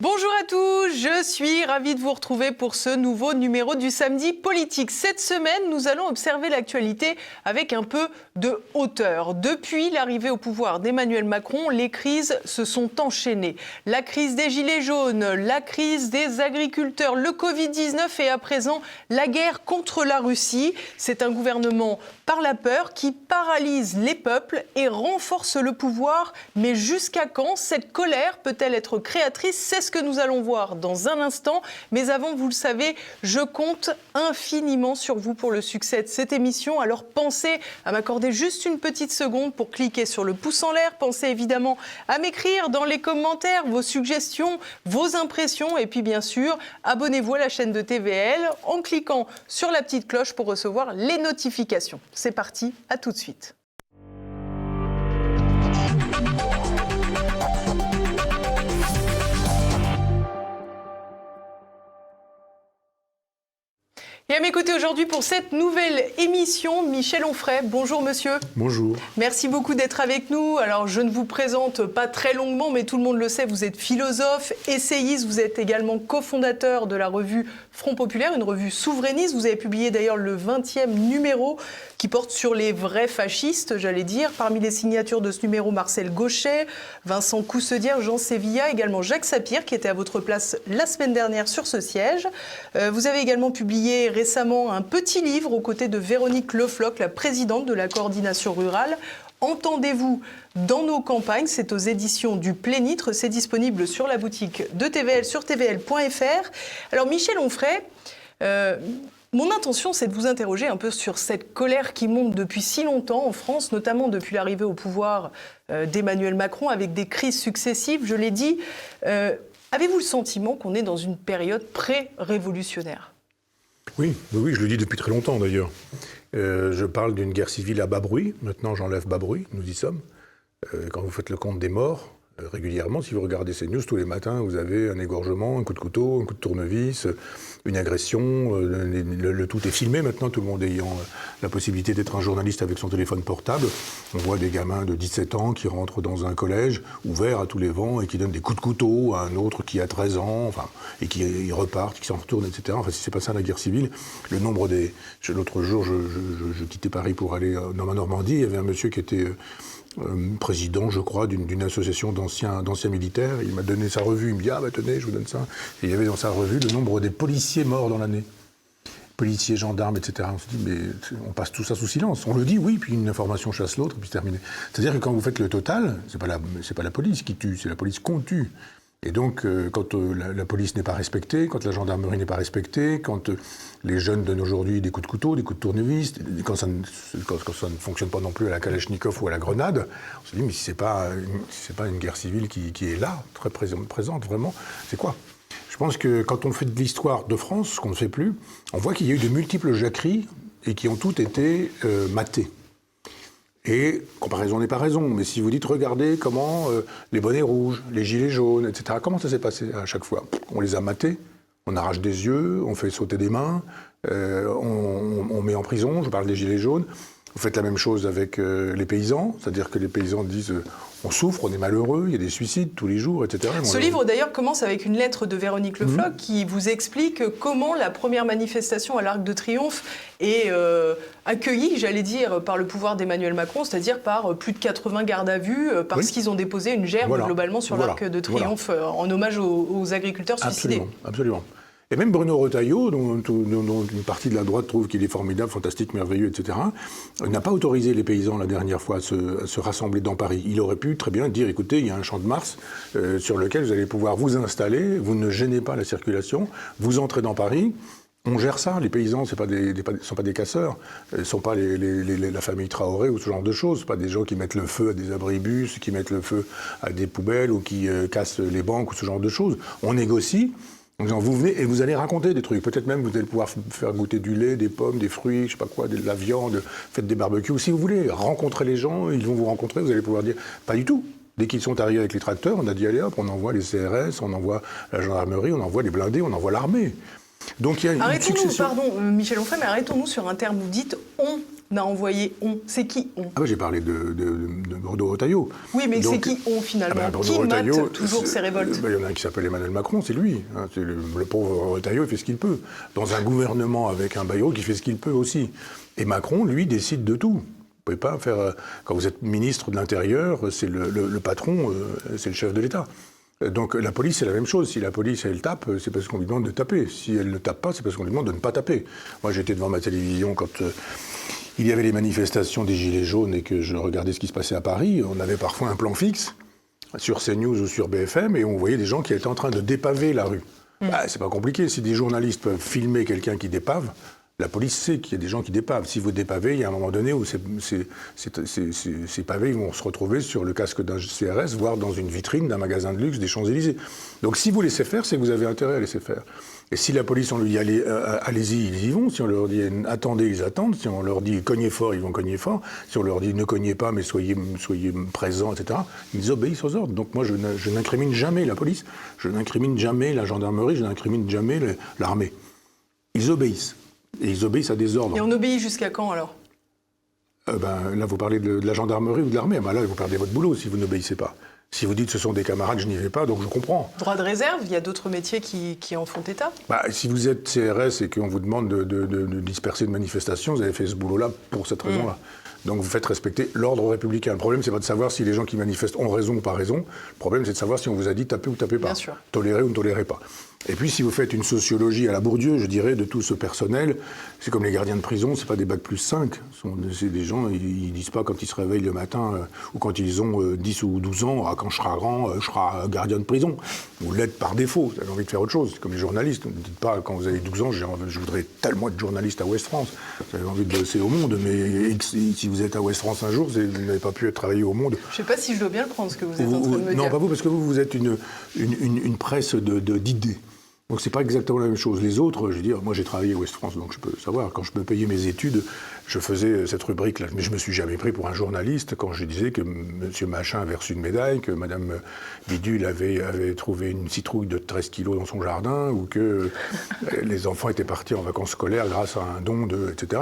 Bonjour à tous, je suis ravie de vous retrouver pour ce nouveau numéro du Samedi Politique. Cette semaine, nous allons observer l'actualité avec un peu de hauteur. Depuis l'arrivée au pouvoir d'Emmanuel Macron, les crises se sont enchaînées. La crise des Gilets jaunes, la crise des agriculteurs, le Covid-19 et à présent la guerre contre la Russie. C'est un gouvernement par la peur qui paralyse les peuples et renforce le pouvoir. Mais jusqu'à quand cette colère peut-elle être créatrice ? C'est ce que nous allons voir dans un instant. Mais avant, vous le savez, je compte infiniment sur vous pour le succès de cette émission. Alors pensez à m'accorder juste une petite seconde pour cliquer sur le pouce en l'air. Pensez évidemment à m'écrire dans les commentaires vos suggestions, vos impressions. Et puis bien sûr, abonnez-vous à la chaîne de TVL en cliquant sur la petite cloche pour recevoir les notifications. C'est parti, à tout de suite. Et à mes côtés aujourd'hui pour cette nouvelle émission, Michel Onfray. Bonjour monsieur. Bonjour. Merci beaucoup d'être avec nous. Alors je ne vous présente pas très longuement, mais tout le monde le sait, vous êtes philosophe, essayiste, vous êtes également cofondateur de la revue Front Populaire, une revue souverainiste. Vous avez publié d'ailleurs le 20e numéro qui porte sur les vrais fascistes, j'allais dire. Parmi les signatures de ce numéro, Marcel Gauchet, Vincent Coussedière, Jean Sévilla, également Jacques Sapir, qui était à votre place la semaine dernière sur ce siège. Vous avez également publié récemment un petit livre aux côtés de Véronique Le Floch, la présidente de la coordination rurale. Entendez-vous dans nos campagnes, c'est aux éditions du Plénitre, c'est disponible sur la boutique de TVL, sur tvl.fr. Alors Michel Onfray, mon intention c'est de vous interroger un peu sur cette colère qui monte depuis si longtemps en France, notamment depuis l'arrivée au pouvoir d'Emmanuel Macron, avec des crises successives, je l'ai dit. Avez-vous le sentiment qu'on est dans une période pré-révolutionnaire ? Oui, je le dis depuis très longtemps d'ailleurs. Je parle d'une guerre civile à bas bruit. Maintenant, j'enlève bas bruit, nous y sommes. Quand vous faites le compte des morts, régulièrement, si vous regardez ces news tous les matins, vous avez un égorgement, un coup de couteau, un coup de tournevis, une agression. Le tout est filmé maintenant, tout le monde ayant la possibilité d'être un journaliste avec son téléphone portable. On voit des gamins de 17 ans qui rentrent dans un collège ouvert à tous les vents et qui donnent des coups de couteau à un autre qui a 13 ans, enfin, et qui repartent, qui s'en retournent, etc. Enfin, si c'est pas ça la guerre civile, le nombre des... L'autre jour, je quittais Paris pour aller dans ma Normandie, il y avait un monsieur qui était... président, je crois, d'une association d'anciens militaires. Il m'a donné sa revue, il me dit « Ah, bah tenez, je vous donne ça ». Et il y avait dans sa revue le nombre des policiers morts dans l'année. Policiers, gendarmes, etc. On se dit « Mais on passe tout ça sous silence ». On le dit, oui, puis une information chasse l'autre, puis c'est terminé. C'est-à-dire que quand vous faites le total, c'est pas la police qui tue, c'est la police qu'on tue. Et donc, quand la police n'est pas respectée, quand la gendarmerie n'est pas respectée, quand les jeunes donnent aujourd'hui des coups de couteau, des coups de tournevis, quand ça ne fonctionne pas non plus à la Kalachnikov ou à la grenade, on se dit, mais si c'est pas une guerre civile qui est là, très présente, vraiment, c'est quoi ? Je pense que quand on fait de l'histoire de France, ce qu'on ne fait plus, on voit qu'il y a eu de multiples jacqueries et qui ont toutes été matées. Et, comparaison n'est pas raison, mais si vous dites, regardez comment les bonnets rouges, les gilets jaunes, etc., comment ça s'est passé à chaque fois ? On les a matés, on arrache des yeux, on fait sauter des mains, on met en prison, je parle des gilets jaunes. Vous faites la même chose avec les paysans, c'est-à-dire que les paysans disent on souffre, on est malheureux, il y a des suicides tous les jours, etc. Ce livre d'ailleurs commence avec une lettre de Véronique Le Floch qui vous explique comment la première manifestation à l'Arc de Triomphe est accueillie, j'allais dire, par le pouvoir d'Emmanuel Macron, c'est-à-dire par plus de 80 gardes à vue, parce qu'ils ont déposé une gerbe globalement sur l'Arc de Triomphe en hommage aux agriculteurs suicidés. Absolument. Et même Bruno Retailleau, dont une partie de la droite trouve qu'il est formidable, fantastique, merveilleux, etc., n'a pas autorisé les paysans la dernière fois à se rassembler dans Paris. Il aurait pu très bien dire, écoutez, il y a un champ de Mars sur lequel vous allez pouvoir vous installer, vous ne gênez pas la circulation, vous entrez dans Paris, on gère ça. Les paysans, sont pas des casseurs, ne sont pas la famille Traoré ou ce genre de choses. Ce pas des gens qui mettent le feu à des abribus, qui mettent le feu à des poubelles ou qui cassent les banques ou ce genre de choses. On négocie. En disant, vous venez et vous allez raconter des trucs. Peut-être même vous allez pouvoir faire goûter du lait, des pommes, des fruits, je sais pas quoi, de la viande, faites des barbecues. Si vous voulez rencontrer les gens, ils vont vous rencontrer, vous allez pouvoir dire, pas du tout. Dès qu'ils sont arrivés avec les tracteurs, on a dit, allez hop, on envoie les CRS, on envoie la gendarmerie, on envoie les blindés, on envoie l'armée. Donc il y a une succession. Pardon, Michel Onfray, mais arrêtons-nous sur un terme. Vous dites « on n'a envoyé on? C'est qui on? Ah oui, j'ai parlé de Bordeaux-Retailleau. Oui, mais c'est qui on finalement? Qui mate toujours ces révoltes? Il y en a un qui s'appelle Emmanuel Macron, c'est lui. Hein, c'est le pauvre Retailleau, il fait ce qu'il peut. Dans un gouvernement avec un Bayrou qui fait ce qu'il peut aussi. Et Macron, lui, décide de tout. Vous ne pouvez pas faire... Quand vous êtes ministre de l'Intérieur, c'est le patron, c'est le chef de l'État. Donc la police, c'est la même chose. Si la police, elle tape, c'est parce qu'on lui demande de taper. Si elle ne tape pas, c'est parce qu'on lui demande de ne pas taper. Moi, j'étais devant ma télévision quand il y avait les manifestations des Gilets jaunes et que je regardais ce qui se passait à Paris. On avait parfois un plan fixe sur CNews ou sur BFM et on voyait des gens qui étaient en train de dépaver la rue. C'est pas compliqué. Si des journalistes peuvent filmer quelqu'un qui dépave, la police sait qu'il y a des gens qui dépavent. Si vous dépavez, il y a un moment donné où ces pavés vont se retrouver sur le casque d'un CRS, voire dans une vitrine d'un magasin de luxe des Champs-Élysées. Donc si vous laissez faire, c'est que vous avez intérêt à laisser faire. Et si la police, on lui dit allez-y, ils y vont. Si on leur dit attendez, ils attendent. Si on leur dit cognez fort, ils vont cogner fort. Si on leur dit ne cognez pas, mais soyez présents, etc., ils obéissent aux ordres. Donc moi, je n'incrimine jamais la police, je n'incrimine jamais la gendarmerie, je n'incrimine jamais l'armée. Ils obéissent. Et ils obéissent à des ordres. Et on obéit jusqu'à quand, alors? Là, vous parlez de la gendarmerie ou de l'armée. Là, vous perdez votre boulot si vous n'obéissez pas. Si vous dites ce sont des camarades, je n'y vais pas, donc je comprends. Droit de réserve, il y a d'autres métiers qui en font état? Si vous êtes CRS et qu'on vous demande de disperser une manifestation, vous avez fait ce boulot-là pour cette raison-là. Donc vous faites respecter l'ordre républicain. Le problème, c'est pas de savoir si les gens qui manifestent ont raison ou pas raison. Le problème, c'est de savoir si on vous a dit tapez ou tapez pas. Bien sûr. Tolérez ou ne tolérez pas. Et puis, si vous faites une sociologie à la Bourdieu, je dirais, de tout ce personnel, c'est comme les gardiens de prison, c'est pas des bac plus 5. C'est des gens, ils disent pas quand ils se réveillent le matin ou quand ils ont 10 ou 12 ans, quand je serai grand, je serai gardien de prison. Vous l'êtes par défaut, vous avez envie de faire autre chose. C'est comme les journalistes. Ne dites pas, quand vous avez 12 ans, je voudrais tellement être journaliste à Ouest France. Vous avez envie de bosser au Monde, mais si vous êtes à Ouest France un jour, vous n'avez pas pu travailler au Monde. Je sais pas si je dois bien le prendre, ce que vous êtes en train de me dire. Non, pas vous, parce que vous êtes une presse d'idées. Donc c'est pas exactement la même chose. Les autres, je veux dire, moi j'ai travaillé à Ouest France, donc je peux savoir. Quand je me payais mes études, je faisais cette rubrique-là. Mais je me suis jamais pris pour un journaliste quand je disais que M. Machin avait reçu une médaille, que Mme Bidule avait trouvé une citrouille de 13 kilos dans son jardin, ou que les enfants étaient partis en vacances scolaires grâce à un don etc.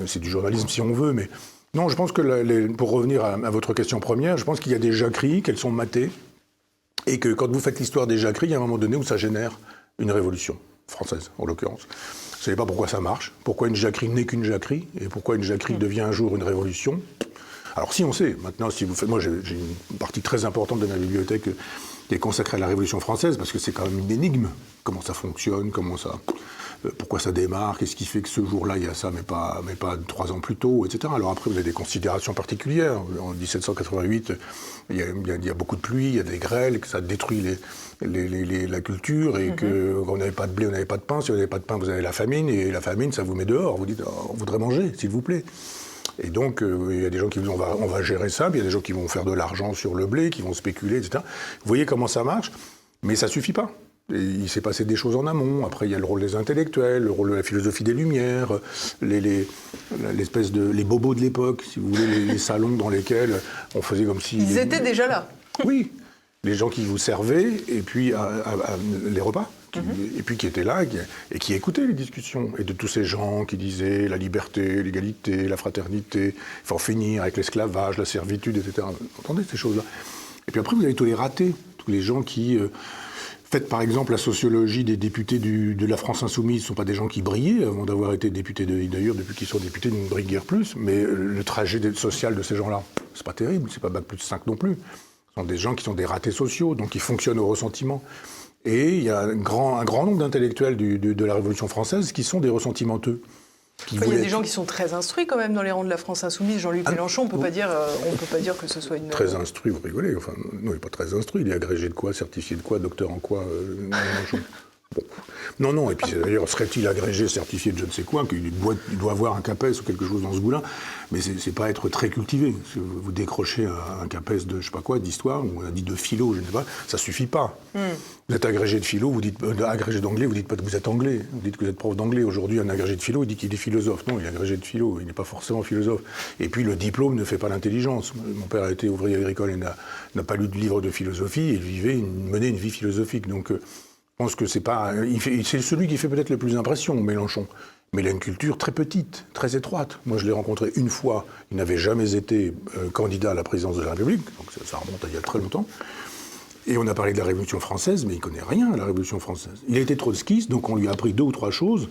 C'est du journalisme si on veut, mais... Non, je pense que, pour revenir à votre question première, je pense qu'il y a des jacqueries, qu'elles sont matées, et que quand vous faites l'histoire des jacqueries, il y a un moment donné où ça génère une révolution, française en l'occurrence. Vous ne savez pas pourquoi ça marche, pourquoi une jacquerie n'est qu'une jacquerie, et pourquoi une jacquerie devient un jour une révolution. Alors si on sait, maintenant, si vous faites... Moi, j'ai une partie très importante de ma bibliothèque qui est consacrée à la Révolution française, parce que c'est quand même une énigme. Comment ça fonctionne, pourquoi ça démarre, qu'est-ce qui fait que ce jour-là, il y a ça, mais pas 3 ans plus tôt, etc. Alors après, vous avez des considérations particulières. En 1788, il y a beaucoup de pluie, il y a des grêles, que ça détruit la culture, et qu'on n'avait pas de blé, on n'avait pas de pain. Si vous n'avez pas de pain, vous avez la famine, et la famine, ça vous met dehors. Vous dites, on voudrait manger, s'il vous plaît. Et donc, il y a des gens qui disent, on va gérer ça, puis il y a des gens qui vont faire de l'argent sur le blé, qui vont spéculer, etc. Vous voyez comment ça marche, mais ça ne suffit pas. Et il s'est passé des choses en amont. Après, il y a le rôle des intellectuels, le rôle de la philosophie des Lumières, les bobos de l'époque, si vous voulez, les salons dans lesquels on faisait comme si... Ils étaient déjà là. Oui, les gens qui vous servaient, et puis les repas, et puis qui étaient là, et qui écoutaient les discussions. Et de tous ces gens qui disaient la liberté, l'égalité, la fraternité, il faut en finir avec l'esclavage, la servitude, etc. Vous entendez ces choses-là. Et puis après, vous avez tous les ratés, tous les gens qui... Faites par exemple la sociologie des députés de la France Insoumise, ce ne sont pas des gens qui brillaient avant d'avoir été députés d'ailleurs, depuis qu'ils sont députés, ils ne brillent guère plus, mais le trajet social de ces gens-là, c'est pas terrible, c'est pas bac plus de 5 non plus. Ce sont des gens qui sont des ratés sociaux, donc qui fonctionnent au ressentiment. Et il y a un grand nombre d'intellectuels de la Révolution française qui sont des ressentimenteux. Il y a des gens qui sont très instruits quand même dans les rangs de la France Insoumise. Jean-Luc Mélenchon, on ne peut pas dire que ce soit une... Très instruit, vous rigolez. Enfin, non, il n'est pas très instruit. Il est agrégé de quoi, certifié de quoi, docteur en quoi, Mélenchon. Bon. Non, et puis d'ailleurs, serait-il agrégé, certifié de je ne sais quoi, qu'il doit avoir un CAPES ou quelque chose dans ce goût-là, mais c'est pas être très cultivé. Si vous décrochez un CAPES de je sais pas quoi, d'histoire, ou on a dit de philo, je ne sais pas, ça suffit pas. Vous êtes agrégé de philo, vous dites agrégé d'anglais, vous dites pas que vous êtes anglais, vous dites que vous êtes prof d'anglais. Aujourd'hui, un agrégé de philo, il dit qu'il est philosophe. Non, il est agrégé de philo, il n'est pas forcément philosophe. Et puis le diplôme ne fait pas l'intelligence. Mon père a été ouvrier agricole et n'a pas lu de livre de philosophie, et menait une vie philosophique. Donc, je pense que c'est celui qui fait peut-être le plus impression, Mélenchon. Mais il a une culture très petite, très étroite. Moi, je l'ai rencontré une fois. Il n'avait jamais été candidat à la présidence de la République, donc ça remonte à il y a très longtemps. Et on a parlé de la Révolution française, mais il ne connaît rien à la Révolution française. Il a été trotskiste, donc on lui a appris 2 ou 3 choses.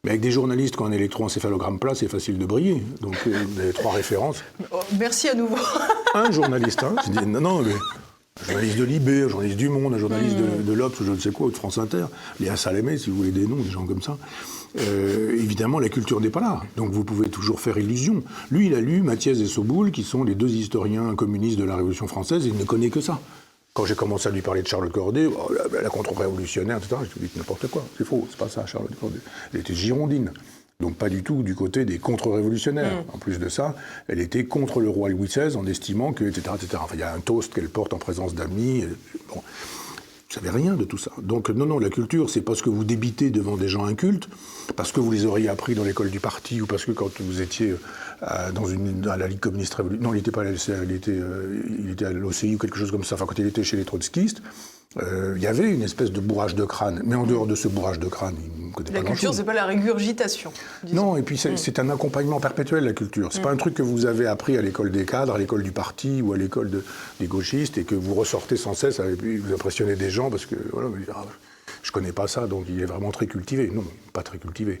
Mais avec des journalistes qui ont un électroencéphalogramme plat, c'est facile de briller. Donc, vous avez 3 références. Merci à nouveau. Un journaliste, hein, qui dit non, mais un journaliste de Libé, un journaliste du Monde, un journaliste de l'Obs, ou je ne sais quoi, ou de France Inter, Léa Salamé, si vous voulez des noms, des gens comme ça. Évidemment, la culture n'est pas là. Donc vous pouvez toujours faire illusion. Lui, il a lu Mathiez et Soboul, qui sont les 2 historiens communistes de la Révolution française, et il ne connaît que ça. Quand j'ai commencé à lui parler de Charlotte Corday, la contre-révolutionnaire, etc., je lui ai dit n'importe quoi. C'est faux, c'est pas ça, Charlotte Corday. Elle était girondine. Donc pas du tout du côté des contre-révolutionnaires. En plus de ça, elle était contre le roi Louis XVI en estimant que, etc., etc. Enfin, il y a un toast qu'elle porte en présence d'amis. Bon. Vous savez rien de tout ça. Donc non, la culture, c'est parce que vous débitez devant des gens incultes, parce que vous les auriez appris dans l'école du parti, ou parce que quand vous étiez à la Ligue communiste révolutionnaire, non, il n'était pas à la LCA, il était à l'OCI ou quelque chose comme ça, enfin quand il était chez les trotskistes, il y avait une espèce de bourrage de crâne. Mais en dehors de ce bourrage de crâne, il ne connaît pas grand-chose. La culture, c'est pas la régurgitation. Disons. Non, et puis c'est un accompagnement perpétuel, la culture. C'est pas un truc que vous avez appris à l'école des cadres, à l'école du parti ou à l'école des gauchistes et que vous ressortez sans cesse et puis vous impressionnez des gens parce que voilà, je connais pas ça, donc il est vraiment très cultivé. Non, pas très cultivé.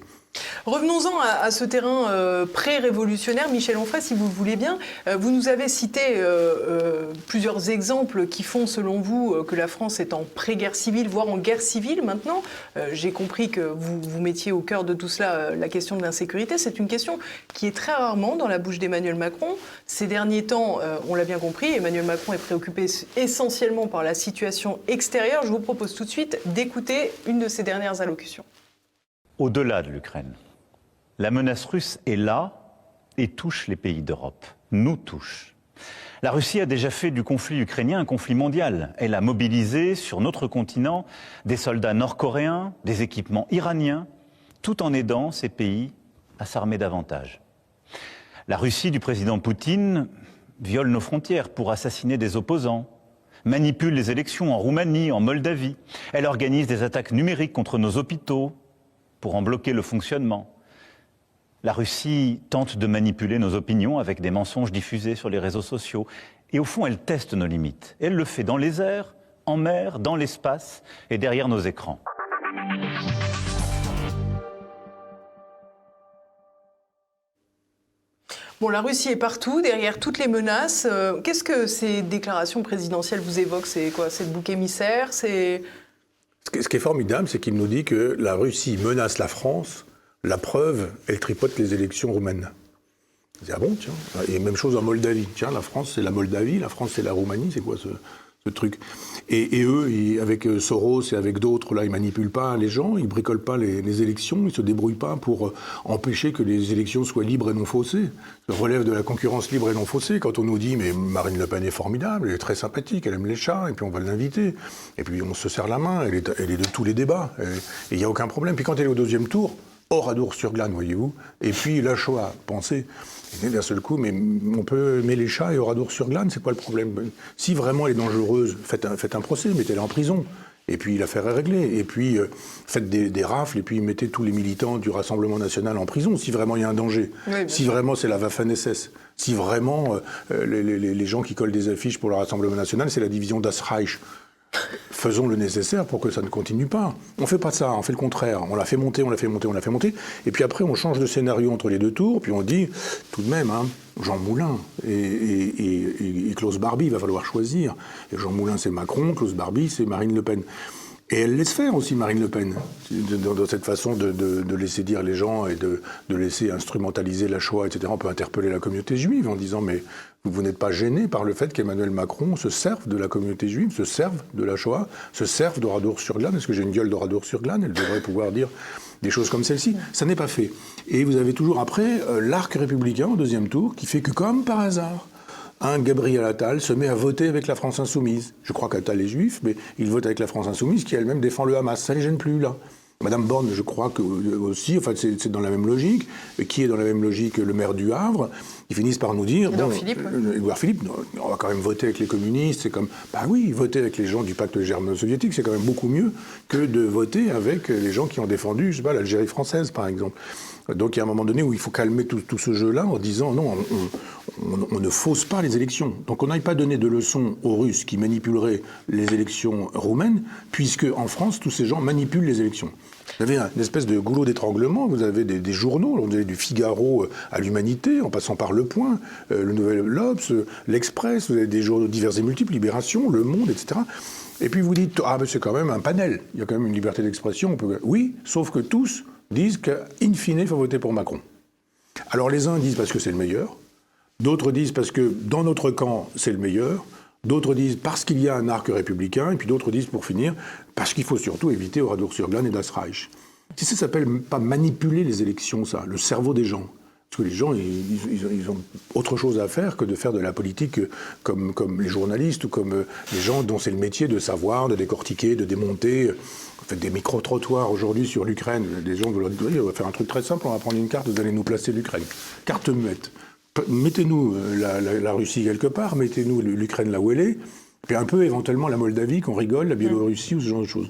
Revenons-en à ce terrain pré-révolutionnaire. Michel Onfray, si vous le voulez bien, vous nous avez cité plusieurs exemples qui font, selon vous, que la France est en pré-guerre civile, voire en guerre civile maintenant. J'ai compris que vous mettiez au cœur de tout cela la question de l'insécurité. C'est une question qui est très rarement dans la bouche d'Emmanuel Macron. Ces derniers temps, on l'a bien compris, Emmanuel Macron est préoccupé essentiellement par la situation extérieure. Je vous propose tout de suite d'écouter une de ses dernières allocutions. Au-delà de l'Ukraine, la menace russe est là et touche les pays d'Europe, nous touche. La Russie a déjà fait du conflit ukrainien un conflit mondial. Elle a mobilisé sur notre continent des soldats nord-coréens, des équipements iraniens, tout en aidant ces pays à s'armer davantage. La Russie du président Poutine viole nos frontières pour assassiner des opposants, manipule les élections en Roumanie, en Moldavie. Elle organise des attaques numériques contre nos hôpitaux pour en bloquer le fonctionnement. La Russie tente de manipuler nos opinions avec des mensonges diffusés sur les réseaux sociaux. Et au fond, elle teste nos limites. Elle le fait dans les airs, en mer, dans l'espace et derrière nos écrans. Bon, la Russie est partout, derrière toutes les menaces. Qu'est-ce que ces déclarations présidentielles vous évoquent? C'est quoi? C'est le bouc émissaire? C'est... Ce qui est formidable, c'est qu'il nous dit que la Russie menace la France. La preuve, elle tripote les élections roumaines. C'est ah bon, tiens. Et même chose en Moldavie. Tiens, la France, c'est la Moldavie, la France, c'est la Roumanie. C'est quoi ce truc? Et eux, avec Soros et avec d'autres, là, ils manipulent pas les gens, ils bricolent pas les élections, ils se débrouillent pas pour empêcher que les élections soient libres et non faussées. Ça relève de la concurrence libre et non faussée. Quand on nous dit, mais Marine Le Pen est formidable, elle est très sympathique, elle aime les chats, et puis on va l'inviter. Et puis on se serre la main, elle est de tous les débats. Et il n'y a aucun problème. Puis quand elle est au 2e tour, Oradour-sur-Glane, voyez-vous, et puis la Shoah, pensez, et d'un seul coup, mais on peut aimer les chats et Oradour-sur-Glane, c'est quoi le problème? Si vraiment elle est dangereuse, faites un procès, mettez-la en prison, et puis l'affaire est réglée, et puis faites des rafles, et puis mettez tous les militants du Rassemblement National en prison, si vraiment il y a un danger, oui, si vraiment c'est la Waffen-SS, si vraiment les gens qui collent des affiches pour le Rassemblement National, c'est la division Das Reich. Faisons le nécessaire pour que ça ne continue pas. On ne fait pas ça, on fait le contraire. On l'a fait monter, et puis après on change de scénario entre les 2 tours, puis on dit, tout de même, hein, Jean Moulin et Klaus Barbie, il va falloir choisir. Et Jean Moulin c'est Macron, Klaus Barbie c'est Marine Le Pen. Et elle laisse faire aussi Marine Le Pen, dans cette façon de laisser dire les gens et de laisser instrumentaliser la Shoah, etc. On peut interpeller la communauté juive en disant, mais vous n'êtes pas gêné par le fait qu'Emmanuel Macron se serve de la communauté juive, se serve de la Shoah, se serve d'Oradour-sur-Glane? Est-ce que j'ai une gueule d'Oradour-sur-Glane? Elle devrait pouvoir dire des choses comme celle-ci. Ça n'est pas fait. Et vous avez toujours après l'arc républicain au 2e tour qui fait que, comme par hasard, Gabriel Attal se met à voter avec la France Insoumise. Je crois qu'Attal est juif, mais il vote avec la France Insoumise qui elle-même défend le Hamas. Ça ne les gêne plus, là. Madame Borne, je crois que aussi, enfin, c'est dans la même logique. Qui est dans la même logique? Le maire du Havre. qui finissent par nous dire... Édouard Philippe, ouais. Édouard Philippe, on va quand même voter avec les communistes, c'est comme... Bah oui, voter avec les gens du pacte germano-soviétique, c'est quand même beaucoup mieux que de voter avec les gens qui ont défendu, je sais pas, l'Algérie française, par exemple. Donc il y a un moment donné où il faut calmer tout ce jeu-là en disant non, on ne fausse pas les élections. Donc on n'aille pas donner de leçons aux Russes qui manipuleraient les élections roumaines, puisque en France, tous ces gens manipulent les élections. Vous avez une espèce de goulot d'étranglement, vous avez des journaux, on dirait du Figaro à l'Humanité, en passant par Le Point, le Nouvel L'Obs, l'Express, vous avez des journaux divers et multiples, Libération, Le Monde, etc. Et puis vous dites, ah mais c'est quand même un panel, il y a quand même une liberté d'expression. Oui, sauf que tous disent qu'in fine, il faut voter pour Macron. Alors les uns disent parce que c'est le meilleur, d'autres disent parce que dans notre camp, c'est le meilleur, d'autres disent parce qu'il y a un arc républicain, et puis d'autres disent, pour finir, parce qu'il faut surtout éviter Oradour-sur-Glane et Das Reich. Si ça s'appelle pas manipuler les élections, ça, le cerveau des gens. Parce que les gens, ils ont autre chose à faire que de faire de la politique comme les journalistes ou comme les gens dont c'est le métier de savoir, de décortiquer, de démonter. On fait des micro-trottoirs aujourd'hui sur l'Ukraine. Des gens veulent dire, on va faire un truc très simple, on va prendre une carte, vous allez nous placer l'Ukraine. Carte muette. Mettez-nous la Russie quelque part, mettez-nous l'Ukraine là où elle est, puis un peu éventuellement la Moldavie, qu'on rigole, la Biélorussie ou ce genre de choses.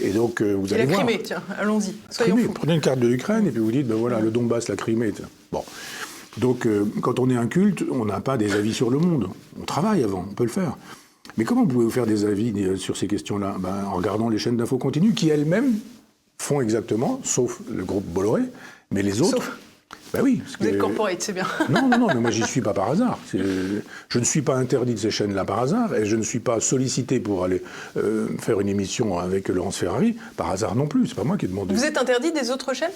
Et donc vous allez voir. La Crimée, tiens, allons-y, soyons fous. Prenez une carte de l'Ukraine et puis vous dites, ben voilà, le Donbass, la Crimée. Bon. Donc quand on est inculte, on n'a pas des avis sur le monde. On travaille avant, on peut le faire. Mais comment pouvez-vous faire des avis sur ces questions-là? En regardant les chaînes d'infos continues qui elles-mêmes font exactement, sauf le groupe Bolloré, mais les autres... Sauf. Ben oui. Parce Vous êtes corporate, c'est bien. Non, mais moi j'y suis pas par hasard. Je ne suis pas interdit de ces chaînes-là par hasard, et je ne suis pas sollicité pour aller faire une émission avec Laurence Ferrari par hasard non plus. C'est pas moi qui ai demandé. Vous êtes interdit des autres chaînes?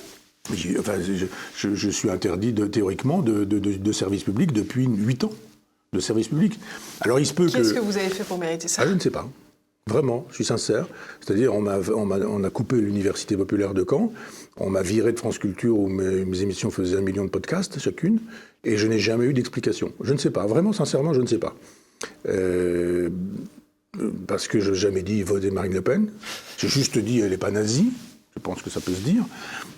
Je suis interdit théoriquement de service public depuis 8 ans. De service public. Alors il se peut Qu'est-ce que vous avez fait pour mériter ça? Je ne sais pas. Vraiment, je suis sincère. C'est-à-dire, on a coupé l'Université populaire de Caen, on m'a viré de France Culture où mes émissions faisaient 1 million de podcasts chacune, et je n'ai jamais eu d'explication. Je ne sais pas. Vraiment, sincèrement, je ne sais pas. Parce que je n'ai jamais dit voter Marine Le Pen. J'ai juste dit elle n'est pas nazie. Je pense que ça peut se dire.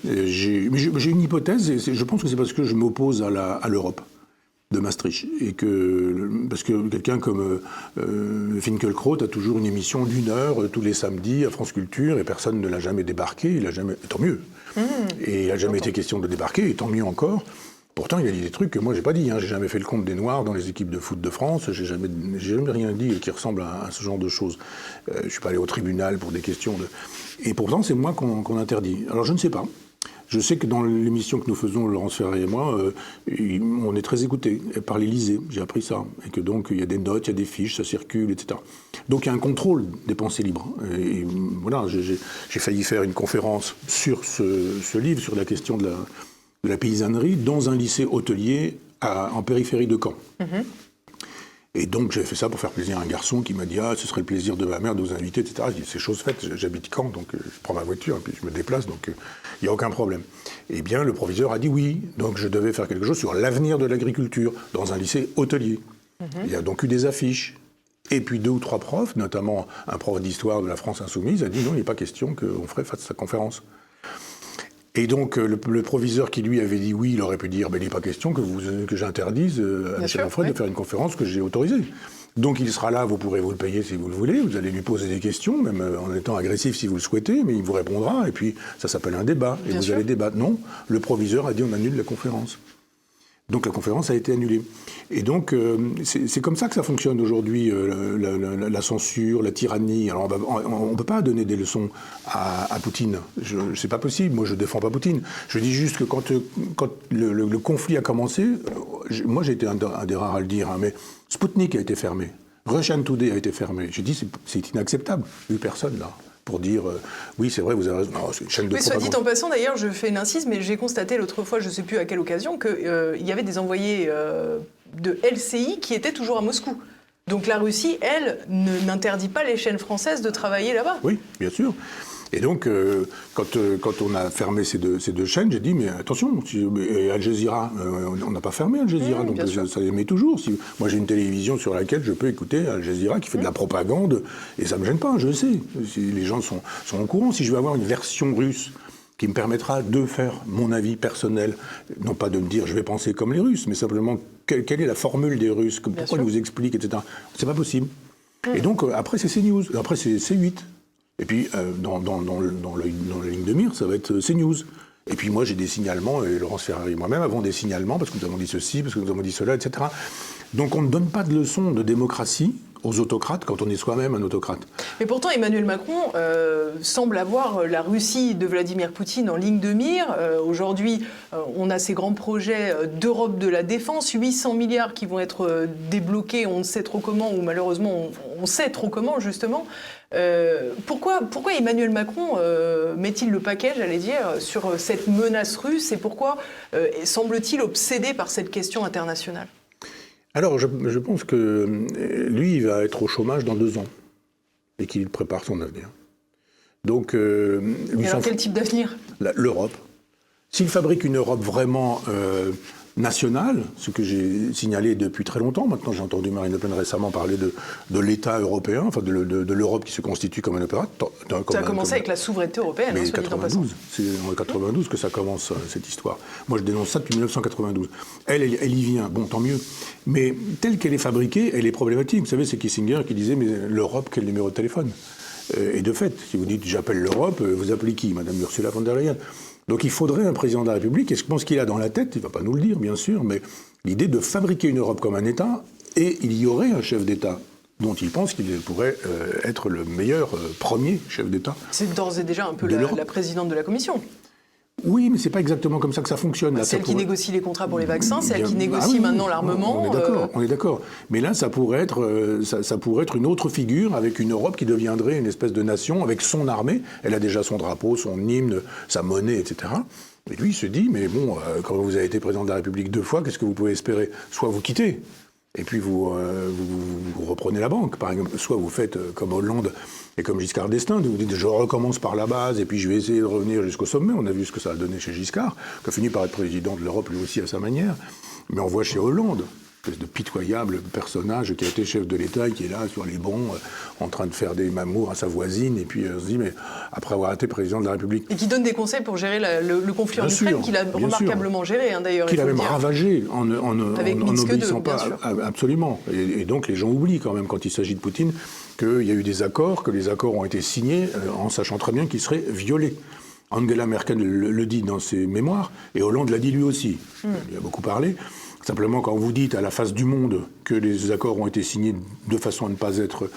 J'ai une hypothèse, et je pense que c'est parce que je m'oppose à l'Europe de Maastricht. Parce que quelqu'un comme Finkielkraut a toujours une émission d'1 heure tous les samedis à France Culture, et personne ne l'a jamais débarqué, tant mieux. Et il n'a jamais été question de débarquer, et tant mieux encore. Pourtant, il a dit des trucs que moi, j'ai pas dit. J'ai jamais fait le compte des Noirs dans les équipes de foot de France. J'ai jamais rien dit qui ressemble à ce genre de choses. Je suis pas allé au tribunal pour des questions de... Et pourtant, c'est moi qu'on interdit. Alors, je ne sais pas. Je sais que dans l'émission que nous faisons, Laurence Ferrari et moi, on est très écoutés par l'Élysée. J'ai appris ça. Et que donc, il y a des notes, il y a des fiches, ça circule, etc. Donc, il y a un contrôle des pensées libres. Et voilà, j'ai failli faire une conférence sur ce livre, sur la question de la paysannerie, dans un lycée hôtelier en périphérie de Caen. Et donc, j'ai fait ça pour faire plaisir à un garçon qui m'a dit « Ah, ce serait le plaisir de ma mère de vous inviter, etc. » J'ai dit « C'est chose faite, j'habite Caen, donc je prends ma voiture, et puis je me déplace, donc il n'y a aucun problème. » Eh bien, le proviseur a dit oui. Donc, je devais faire quelque chose sur l'avenir de l'agriculture, dans un lycée hôtelier. Il y a donc eu des affiches. Et puis 2 ou 3 profs, notamment un prof d'histoire de la France Insoumise, a dit « Non, il n'est pas question qu'on ferait face à sa conférence. » Et donc, le proviseur qui, lui, avait dit oui, il aurait pu dire il n'est pas question que j'interdise à Michel Onfray de faire une conférence que j'ai autorisée. Donc, il sera là, vous pourrez vous le payer si vous le voulez, vous allez lui poser des questions, même en étant agressif si vous le souhaitez, mais il vous répondra, et puis ça s'appelle un débat, et vous allez débattre. Non, le proviseur a dit on annule la conférence. Donc la conférence a été annulée. Et donc, c'est comme ça que ça fonctionne aujourd'hui, la censure, la tyrannie. Alors on ne peut pas donner des leçons à Poutine. C'est pas possible. Moi, je défends pas Poutine. Je dis juste que quand le conflit a commencé, moi j'ai été un des rares à le dire, mais Sputnik a été fermé. Russian Today a été fermé. J'ai dit c'est inacceptable. Il n'y a eu personne là pour dire oui, c'est vrai, vous avez raison. Non, c'est une chaîne de propagande. Soit dit en passant, d'ailleurs, je fais une incise, mais j'ai constaté l'autre fois, je ne sais plus à quelle occasion, qu'il y avait des envoyés de LCI qui étaient toujours à Moscou. Donc la Russie, elle, n'interdit pas les chaînes françaises de travailler là-bas. Oui, bien sûr. Et donc, quand on a fermé ces deux chaînes, j'ai dit, mais attention, Al Jazeera, on n'a pas fermé Al Jazeera, donc ça émet toujours. Moi, j'ai une télévision sur laquelle je peux écouter Al Jazeera qui fait de la propagande, et ça ne me gêne pas, je le sais. Les gens sont au courant. Si je veux avoir une version russe qui me permettra de faire mon avis personnel, non pas de me dire je vais penser comme les Russes, mais simplement quelle est la formule des Russes, pourquoi ils vous expliquent, etc. C'est pas possible. Et donc après c'est CNews, après c'est C8. Et puis dans la ligne de mire, ça va être CNews. Et puis moi j'ai des signalements, et Laurence Ferrari et moi-même avons des signalements parce que nous avons dit ceci, parce que nous avons dit cela, etc. Donc on ne donne pas de leçons de démocratie aux autocrates quand on est soi-même un autocrate. Mais pourtant, Emmanuel Macron semble avoir la Russie de Vladimir Poutine en ligne de mire. Aujourd'hui, on a ces grands projets d'Europe de la défense, 800 milliards qui vont être débloqués, on ne sait trop comment, ou malheureusement, on sait trop comment, justement. Pourquoi Emmanuel Macron met-il le paquet, j'allais dire, sur cette menace russe, et pourquoi semble-t-il obsédé par cette question internationale ? Alors, je pense que lui, il va être au chômage dans 2 ans et qu'il prépare son avenir. Donc, et alors, quel type d'avenir ? L'Europe. S'il fabrique une Europe vraiment nationale, ce que j'ai signalé depuis très longtemps, maintenant j'ai entendu Marine Le Pen récemment parler de l'État européen, enfin de l'Europe qui se constitue comme un opéra. Ça a commencé avec la souveraineté européenne, mais hein, soit dit en passant. C'est en 92 que ça commence, cette histoire. Moi je dénonce ça depuis 1992. Elle y vient, bon tant mieux. Mais telle qu'elle est fabriquée, elle est problématique. Vous savez, c'est Kissinger qui disait, mais l'Europe, quel numéro de téléphone ? Et de fait, si vous dites j'appelle l'Europe, vous appelez qui ? Madame Ursula von der Leyen. Donc il faudrait un président de la République, et je pense qu'il a dans la tête, il ne va pas nous le dire bien sûr, mais l'idée de fabriquer une Europe comme un État, et il y aurait un chef d'État dont il pense qu'il pourrait être le meilleur premier chef d'État. C'est d'ores et déjà un peu la présidente de la Commission. Oui, mais c'est pas exactement comme ça que ça fonctionne. C'est elle qui négocie les contrats pour les vaccins, c'est elle qui négocie maintenant l'armement. On est d'accord. Mais là, ça pourrait être une autre figure avec une Europe qui deviendrait une espèce de nation avec son armée. Elle a déjà son drapeau, son hymne, sa monnaie, etc. Et lui, il se dit, mais bon, quand vous avez été président de la République 2 fois, qu'est-ce que vous pouvez espérer ? Soit vous quittez, et puis vous reprenez la banque, par exemple. Soit vous faites comme Hollande et comme Giscard d'Estaing, vous dites je recommence par la base et puis je vais essayer de revenir jusqu'au sommet. On a vu ce que ça a donné chez Giscard, qui a fini par être président de l'Europe lui aussi à sa manière. Mais on voit chez Hollande, espèce de pitoyable personnage qui a été chef de l'État et qui est là sur les bancs en train de faire des mamours à sa voisine. Et puis on se dit, mais après avoir été président de la République... Et qui donne des conseils pour gérer le conflit en Ukraine, qu'il a remarquablement géré, hein, d'ailleurs. Qu'il a même ravagé en n'obéissant pas. Absolument. Et donc les gens oublient quand même, quand il s'agit de Poutine, qu'il y a eu des accords, que les accords ont été signés en sachant très bien qu'ils seraient violés. Angela Merkel le dit dans ses mémoires, et Hollande l'a dit lui aussi. Il a beaucoup parlé. Simplement, quand vous dites à la face du monde que les accords ont été signés de façon à ne pas être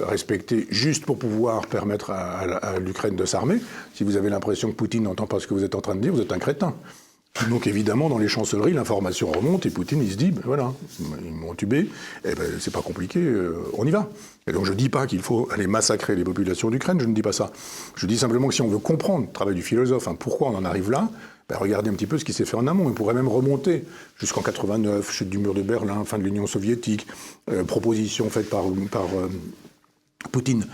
respectés, juste pour pouvoir permettre à l'Ukraine de s'armer, si vous avez l'impression que Poutine n'entend pas ce que vous êtes en train de dire, vous êtes un crétin. Donc évidemment, dans les chancelleries, l'information remonte et Poutine, il se dit, ben voilà, ils m'ont tubé, et ben c'est pas compliqué, on y va. Et donc je dis pas qu'il faut aller massacrer les populations d'Ukraine, je ne dis pas ça. Je dis simplement que si on veut comprendre le travail du philosophe, pourquoi on en arrive là, ben regardez un petit peu ce qui s'est fait en amont. On pourrait même remonter jusqu'en 89, chute du mur de Berlin, fin de l'Union soviétique, proposition faite par Poutine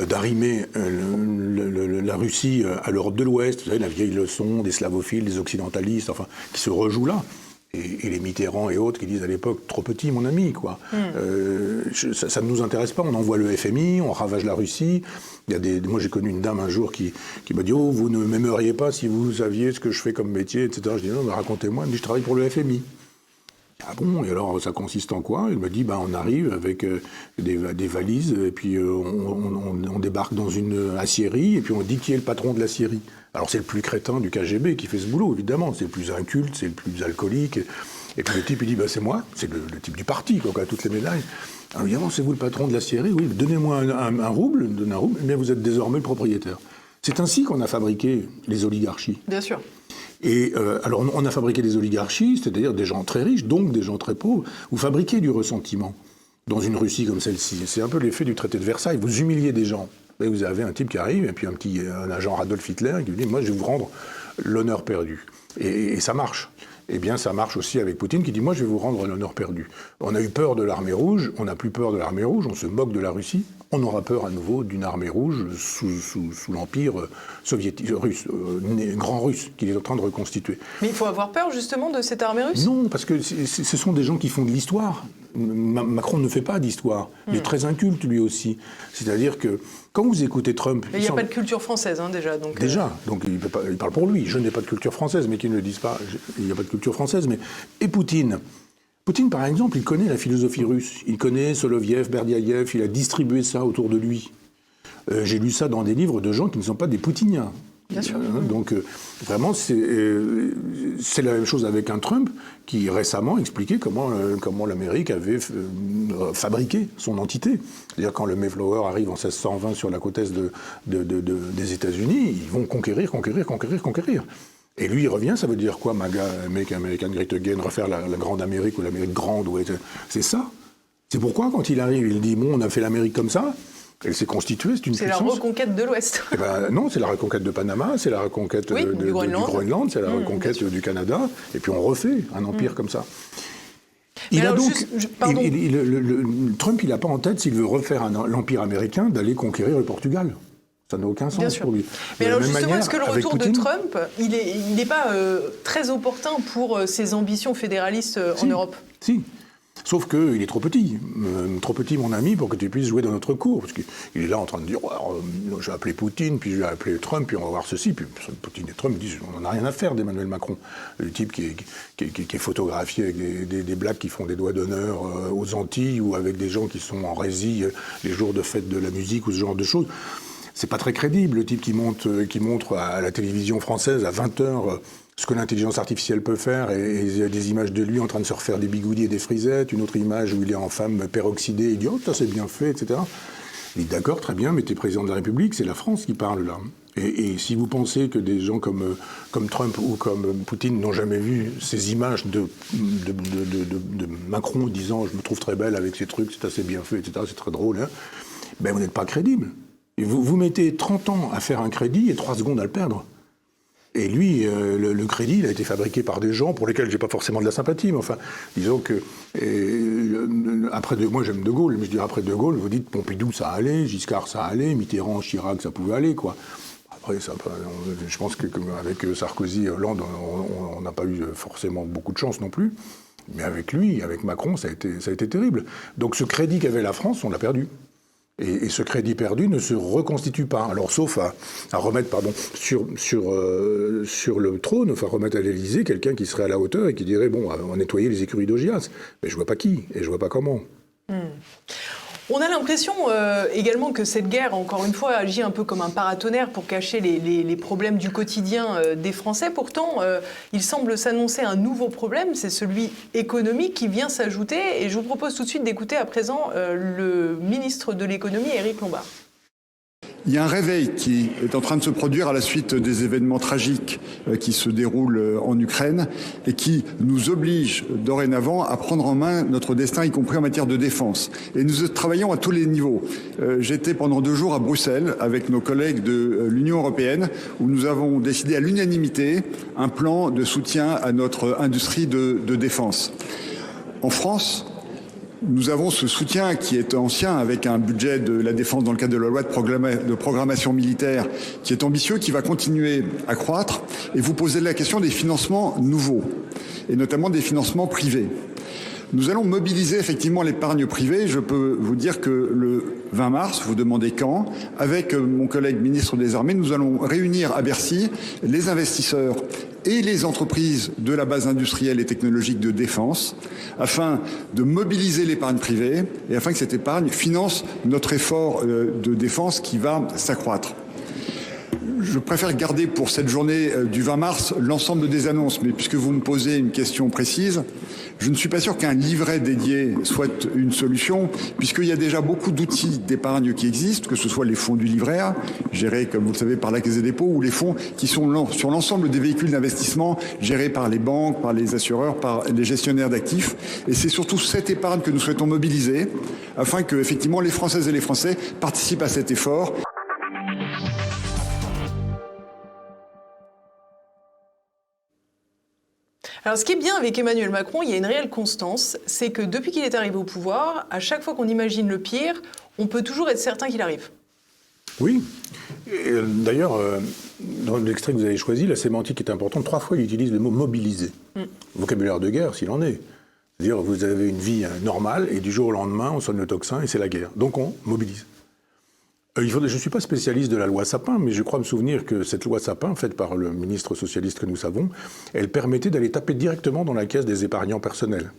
d'arrimer la Russie à l'Europe de l'Ouest, vous savez, la vieille leçon des slavophiles, des occidentalistes, enfin, qui se rejoue là. Et les Mitterrand et autres qui disent à l'époque, trop petit, mon ami, quoi. Ça ne nous intéresse pas, on envoie le FMI, on ravage la Russie. Moi, j'ai connu une dame un jour qui m'a dit, oh, vous ne m'aimeriez pas si vous saviez ce que je fais comme métier, etc. Je dis, non, mais racontez-moi. Elle me dit, je travaille pour le FMI. Ah bon, et alors ça consiste en quoi ? Il me dit, on arrive avec des valises, et puis on débarque dans une aciérie, et puis on dit qui est le patron de l'aciérie. Alors c'est le plus crétin du KGB qui fait ce boulot, évidemment, c'est le plus inculte, c'est le plus alcoolique, et puis le type il dit, c'est moi, c'est le type du parti, quoi, qui a toutes les médailles. Alors évidemment, c'est vous le patron de l'aciérie, oui, donnez-moi un rouble, mais vous êtes désormais le propriétaire. C'est ainsi qu'on a fabriqué les oligarchies. Bien sûr. Et alors on a fabriqué des oligarchies, c'est-à-dire des gens très riches, donc des gens très pauvres. Vous fabriquez du ressentiment dans une Russie comme celle-ci. C'est un peu l'effet du traité de Versailles. Vous humiliez des gens. Et vous avez un type qui arrive, et puis un agent Adolf Hitler qui vous dit « moi je vais vous rendre l'honneur perdu ». Et ça marche. Eh bien ça marche aussi avec Poutine qui dit « moi je vais vous rendre l'honneur perdu ». On a eu peur de l'armée rouge, on n'a plus peur de l'armée rouge, on se moque de la Russie. on aura peur à nouveau d'une armée rouge sous l'empire soviétique, russe, grand russe, qu'il est en train de reconstituer. Mais il faut avoir peur justement de cette armée russe ? Non, parce que ce sont des gens qui font de l'histoire. Macron ne fait pas d'histoire. Il est très inculte lui aussi. C'est-à-dire que quand vous écoutez Trump... Mais il n'y a pas de culture française déjà. Donc il parle pour lui. Je n'ai pas de culture française, mais qu'ils ne le disent pas. Il n'y a pas de culture française. Et Poutine, par exemple, il connaît la philosophie russe. Il connaît Soloviev, Berdiaïev, il a distribué ça autour de lui. J'ai lu ça dans des livres de gens qui ne sont pas des poutiniens. Bien sûr. Donc, vraiment, c'est la même chose avec un Trump qui récemment expliquait comment l'Amérique avait fabriqué son entité. C'est-à-dire quand le Mayflower arrive en 1620 sur la côte est des États-Unis, ils vont conquérir. Et lui, il revient, ça veut dire quoi, MAGA, Make America Great Again, refaire la grande Amérique ou l'Amérique grande, c'est ça. C'est pourquoi, quand il arrive, il dit, bon, on a fait l'Amérique comme ça, elle s'est constituée, c'est une puissance. C'est la reconquête de l'Ouest. Eh ben, non, c'est la reconquête de Panama, c'est la reconquête du Groenland, c'est la reconquête du Canada, et puis on refait un empire comme ça. Trump, il n'a pas en tête, s'il veut refaire l'empire américain, d'aller conquérir le Portugal. Ça n'a aucun sens pour lui. Mais alors justement, est-ce que le retour de Trump, il n'est pas très opportun pour ses ambitions fédéralistes en Europe ? Si. Sauf qu'il est trop petit, mon ami, pour que tu puisses jouer dans notre cour. Parce qu'il est là en train de dire je vais appeler Poutine, puis je vais appeler Trump, puis on va voir ceci. Puis Poutine et Trump disent on n'en a rien à faire d'Emmanuel Macron. Le type qui est photographié avec des blacks qui font des doigts d'honneur aux Antilles ou avec des gens qui sont en résie les jours de fête de la musique ou ce genre de choses. C'est pas très crédible, le type qui montre à la télévision française à 20h ce que l'intelligence artificielle peut faire, et il y a des images de lui en train de se refaire des bigoudis et des frisettes, une autre image où il est en femme peroxydée, il dit « Oh, ça c'est bien fait », etc. Il dit « D'accord, très bien, mais t'es président de la République, c'est la France qui parle là ». Et si vous pensez que des gens comme Trump ou comme Poutine n'ont jamais vu ces images de Macron disant « Je me trouve très belle avec ces trucs, c'est assez bien fait, etc., c'est très drôle hein », ben vous n'êtes pas crédible. Et vous mettez 30 ans à faire un crédit et 3 secondes à le perdre. Et lui, le crédit, il a été fabriqué par des gens pour lesquels j'ai pas forcément de la sympathie, mais enfin, disons que moi j'aime De Gaulle, mais je dirais après De Gaulle, vous dites Pompidou ça allait, Giscard ça allait, Mitterrand, Chirac ça pouvait aller, quoi. Après, je pense qu'avec Sarkozy et Hollande, on n'a pas eu forcément beaucoup de chance non plus, mais avec lui, avec Macron, ça a été terrible. Donc ce crédit qu'avait la France, on l'a perdu. Et ce crédit perdu ne se reconstitue pas. Alors, sauf à remettre, sur le trône, enfin, remettre à l'Élysée quelqu'un qui serait à la hauteur et qui dirait, bon, on va nettoyer les écuries d'Augias. Mais je vois pas qui, et je vois pas comment. On a l'impression également que cette guerre, encore une fois, agit un peu comme un paratonnerre pour cacher les problèmes du quotidien des Français. Pourtant, il semble s'annoncer un nouveau problème, c'est celui économique qui vient s'ajouter. Et je vous propose tout de suite d'écouter à présent le ministre de l'économie, Éric Lombard. Il y a un réveil qui est en train de se produire à la suite des événements tragiques qui se déroulent en Ukraine et qui nous oblige dorénavant à prendre en main notre destin, y compris en matière de défense. Et nous travaillons à tous les niveaux. J'étais pendant 2 jours à Bruxelles avec nos collègues de l'Union européenne où nous avons décidé à l'unanimité un plan de soutien à notre industrie de défense. En France, nous avons ce soutien qui est ancien avec un budget de la défense dans le cadre de la loi de programmation militaire qui est ambitieux, qui va continuer à croître. Et vous posez la question des financements nouveaux et notamment des financements privés. Nous allons mobiliser effectivement l'épargne privée. Je peux vous dire que le 20 mars, vous demandez quand, avec mon collègue ministre des Armées, nous allons réunir à Bercy les investisseurs et les entreprises de la base industrielle et technologique de défense afin de mobiliser l'épargne privée et afin que cette épargne finance notre effort de défense qui va s'accroître. Je préfère garder pour cette journée du 20 mars l'ensemble des annonces, mais puisque vous me posez une question précise, je ne suis pas sûr qu'un livret dédié soit une solution, puisqu'il y a déjà beaucoup d'outils d'épargne qui existent, que ce soit les fonds du livret A, gérés, comme vous le savez, par la Caisse des dépôts, ou les fonds qui sont sur l'ensemble des véhicules d'investissement, gérés par les banques, par les assureurs, par les gestionnaires d'actifs. Et c'est surtout cette épargne que nous souhaitons mobiliser, afin que, effectivement, les Françaises et les Français participent à cet effort. Alors, ce qui est bien avec Emmanuel Macron, il y a une réelle constance, c'est que depuis qu'il est arrivé au pouvoir, à chaque fois qu'on imagine le pire, on peut toujours être certain qu'il arrive. Oui. D'ailleurs, dans l'extrait que vous avez choisi, la sémantique est importante. 3 fois, il utilise le mot « mobiliser ». Vocabulaire de guerre, s'il en est. C'est-à-dire, vous avez une vie normale, et du jour au lendemain, on sonne le tocsin, et c'est la guerre. Donc, on mobilise. Je ne suis pas spécialiste de la loi Sapin, mais je crois me souvenir que cette loi Sapin, faite par le ministre socialiste que nous savons, elle permettait d'aller taper directement dans la caisse des épargnants personnels.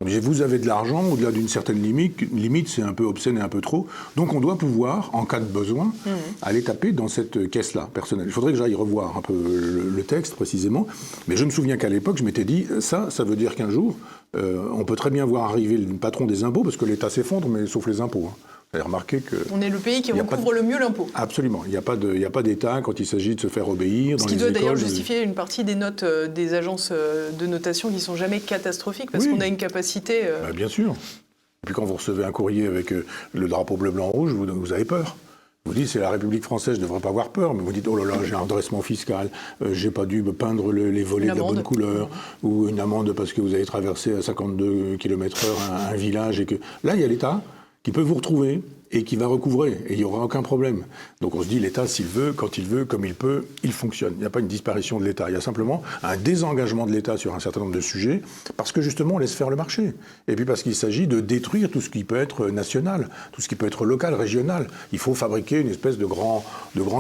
Vous avez de l'argent, au-delà d'une certaine limite, c'est un peu obscène et un peu trop, donc on doit pouvoir, en cas de besoin, aller taper dans cette caisse-là, personnelle. Il faudrait que j'aille revoir un peu le texte, précisément, mais je me souviens qu'à l'époque, je m'étais dit, ça veut dire qu'un jour, on peut très bien voir arriver le patron des impôts, parce que l'État s'effondre, mais sauf les impôts. Vous avez remarqué que... On est le pays qui recouvre le mieux l'impôt. Absolument. Il n'y a pas d'État quand il s'agit de se faire obéir. Ce qui doit d'ailleurs justifier une partie des notes des agences de notation qui ne sont jamais catastrophiques, parce qu'on a une capacité... Bien sûr. Et puis quand vous recevez un courrier avec le drapeau bleu, blanc, rouge, vous avez peur. Vous dites, c'est la République française, je ne devrais pas avoir peur, mais vous dites, oh là là, j'ai un redressement fiscal, j'ai pas dû me peindre les volets de la bonne couleur, ou une amende parce que vous avez traversé à 52 km/h un village, et que... Là, il y a l'État qui peut vous retrouver et qui va recouvrer, et il n'y aura aucun problème. Donc on se dit, l'État, s'il veut, quand il veut, comme il peut, il fonctionne. Il n'y a pas une disparition de l'État, il y a simplement un désengagement de l'État sur un certain nombre de sujets, parce que justement, on laisse faire le marché. Et puis parce qu'il s'agit de détruire tout ce qui peut être national, tout ce qui peut être local, régional. Il faut fabriquer une espèce de grand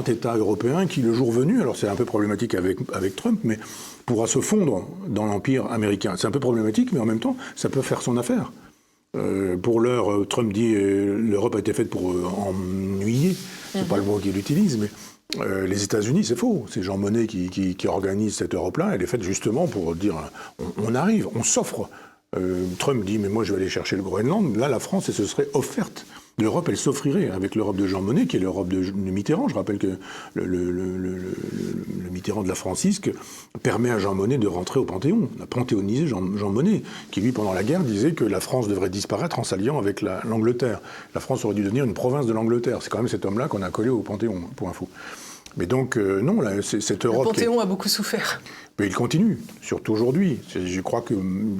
État européen qui, le jour venu, alors c'est un peu problématique avec Trump, mais pourra se fondre dans l'empire américain. C'est un peu problématique, mais en même temps, ça peut faire son affaire. Pour l'heure, Trump dit l'Europe a été faite pour ennuyer. C'est pas le mot qu'il utilise, mais les États-Unis, c'est faux. C'est Jean Monnet qui organise cette Europe-là. Elle est faite justement pour dire on arrive, on s'offre. Trump dit mais moi je vais aller chercher le Groenland. Là, la France, elle se serait offerte. L'Europe, elle s'offrirait avec l'Europe de Jean Monnet, qui est l'Europe de Mitterrand. Je rappelle que le Mitterrand de la Francisque permet à Jean Monnet de rentrer au Panthéon, a panthéonisé Jean Monnet, qui lui, pendant la guerre, disait que la France devrait disparaître en s'alliant avec l'Angleterre. La France aurait dû devenir une province de l'Angleterre. C'est quand même cet homme-là qu'on a collé au Panthéon, pour info. Mais donc, non, là, cette Europe... Le Panthéon a beaucoup souffert. Mais il continue, surtout aujourd'hui. Je crois que,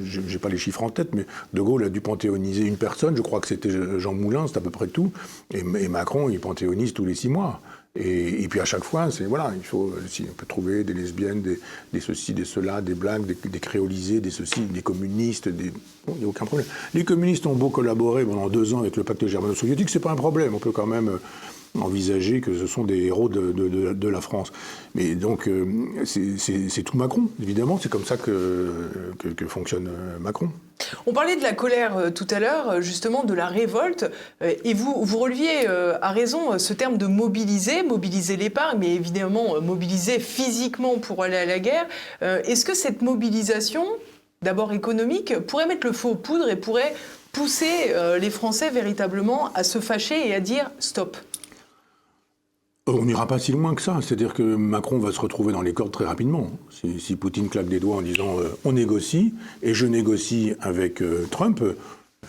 je n'ai pas les chiffres en tête, mais De Gaulle a dû panthéoniser une personne, je crois que c'était Jean Moulin, c'est à peu près tout. Et Macron, il panthéonise tous les 6 mois. Et puis à chaque fois, il faut, si on peut trouver des lesbiennes, des ceci, des cela, des blagues, des créolisés, des ceci, des communistes, il n'y a aucun problème. Les communistes ont beau collaborer pendant 2 ans avec le pacte germano-soviétique, c'est pas un problème, on peut quand même envisager que ce sont des héros de la France. Mais donc, c'est tout Macron, évidemment, c'est comme ça que fonctionne Macron. On parlait de la colère tout à l'heure, justement de la révolte, et vous releviez à raison ce terme de mobiliser l'épargne, mais évidemment mobiliser physiquement pour aller à la guerre. Est-ce que cette mobilisation, d'abord économique, pourrait mettre le feu aux poudres et pourrait pousser les Français véritablement à se fâcher et à dire stop ? On n'ira pas si loin que ça. C'est-à-dire que Macron va se retrouver dans les cordes très rapidement. Si Poutine claque des doigts en disant on négocie, et je négocie avec Trump,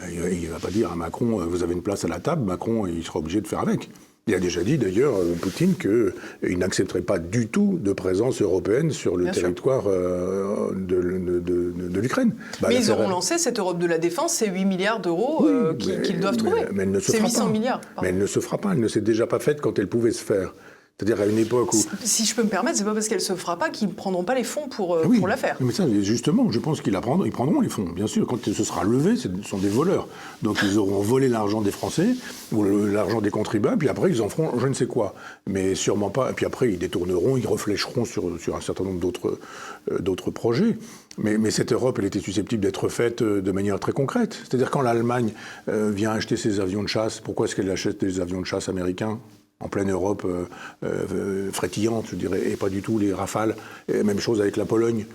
il ne va pas dire à Macron vous avez une place à la table. Macron, il sera obligé de faire avec. Il a déjà dit d'ailleurs, Poutine, qu'il n'accepterait pas du tout de présence européenne sur le territoire de l'Ukraine. Mais ils auront lancé cette Europe de la défense, ces 8 milliards d'euros qu'ils doivent trouver. Mais elle ne se fera pas. 800 milliards. Pardon. Mais elle ne se fera pas. Elle ne s'est déjà pas faite quand elle pouvait se faire. C'est-à-dire à une époque où... Si je peux me permettre, c'est pas parce qu'elle se fera pas qu'ils ne prendront pas les fonds pour la faire. Mais ça, justement, je pense qu'ils prendront les fonds, bien sûr. Quand ce sera levé, ce sont des voleurs. Donc ils auront volé l'argent des Français, ou l'argent des contribuables, puis après ils en feront je ne sais quoi. Mais sûrement pas. Et puis après ils détourneront, ils réfléchiront sur un certain nombre d'autres projets. Mais cette Europe, elle était susceptible d'être faite de manière très concrète. C'est-à-dire quand l'Allemagne vient acheter ses avions de chasse, pourquoi est-ce qu'elle achète des avions de chasse américains ? En pleine Europe frétillante, je dirais, et pas du tout les Rafales. Et même chose avec la Pologne.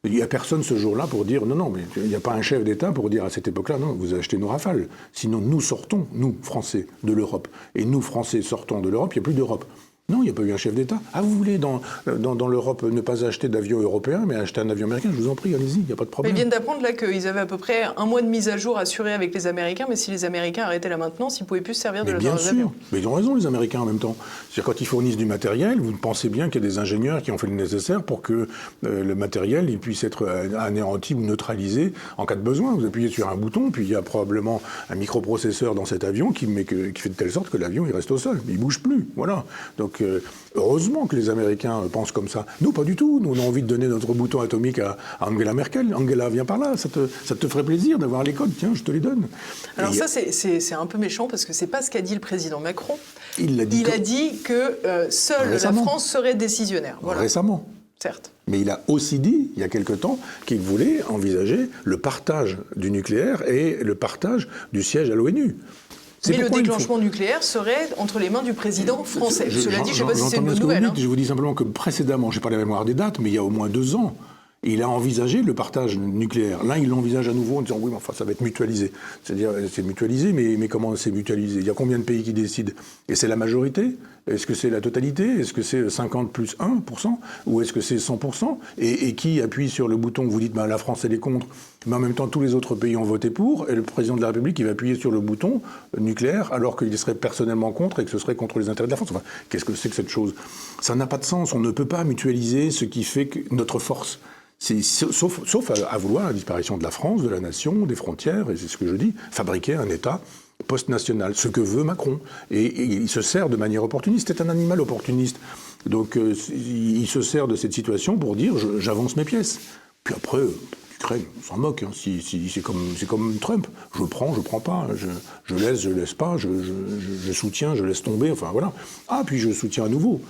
Il n'y a personne ce jour-là pour dire non, mais il n'y a pas un chef d'État pour dire à cette époque-là non, vous achetez nos Rafales. Sinon, nous sortons, nous, Français, de l'Europe. Et nous, Français, sortons de l'Europe, il n'y a plus d'Europe. Non, il n'y a pas eu un chef d'État. Ah, vous voulez, dans l'Europe, ne pas acheter d'avion européen, mais acheter un avion américain, je vous en prie, allez-y, il n'y a pas de problème. Mais ils viennent d'apprendre là qu'ils avaient à peu près un mois de mise à jour assuré avec les Américains, mais si les Américains arrêtaient la maintenance, ils ne pouvaient plus se servir de leurs avions. Bien sûr, mais ils ont raison, les Américains, en même temps. C'est-à-dire, quand ils fournissent du matériel, vous pensez bien qu'il y a des ingénieurs qui ont fait le nécessaire pour que le matériel il puisse être anéanti ou neutralisé en cas de besoin. Vous appuyez sur un bouton, puis il y a probablement un microprocesseur dans cet avion qui fait de telle sorte que l'avion il reste au sol, il ne bouge plus. Voilà. Donc, heureusement que les Américains pensent comme ça. Nous, pas du tout. Nous, on a envie de donner notre bouton atomique à Angela Merkel. Angela, viens par là. Ça te ferait plaisir d'avoir les codes. Tiens, je te les donne. Alors ça, c'est un peu méchant parce que c'est pas ce qu'a dit le président Macron. Il a dit que seule la France serait décisionnaire. Voilà. Récemment. Certes. Mais il a aussi dit, il y a quelque temps, qu'il voulait envisager le partage du nucléaire et le partage du siège à l'ONU. Mais le déclenchement nucléaire serait entre les mains du président français. Cela dit, je ne sais pas si c'est une bonne nouvelle. Je vous dis simplement que précédemment, je n'ai pas la mémoire des dates, mais il y a au moins 2 ans, il a envisagé le partage nucléaire. Là, il l'envisage à nouveau en disant oui, mais enfin, ça va être mutualisé. C'est-à-dire, c'est mutualisé, mais comment c'est mutualisé? Il y a combien de pays qui décident? Et c'est la majorité? Est-ce que c'est la totalité? Est-ce que c'est 50 plus 1%? Ou est-ce que c'est 100%? Et qui appuie sur le bouton? Vous dites, la France, elle est contre. Mais en même temps, tous les autres pays ont voté pour. Et le président de la République, il va appuyer sur le bouton nucléaire, alors qu'il serait personnellement contre et que ce serait contre les intérêts de la France. Enfin, qu'est-ce que c'est que cette chose? Ça n'a pas de sens. On ne peut pas mutualiser ce qui fait que notre force. Sauf à vouloir la disparition de la France, de la nation, des frontières, et c'est ce que je dis, fabriquer un État post-national, ce que veut Macron. Et il se sert de manière opportuniste. C'est un animal opportuniste. Donc il se sert de cette situation pour dire j'avance mes pièces. Puis après, l'Ukraine, on s'en moque. Hein. C'est comme Trump. Je prends pas. Je laisse pas. Je soutiens, je laisse tomber. Enfin voilà. Ah, puis je soutiens à nouveau.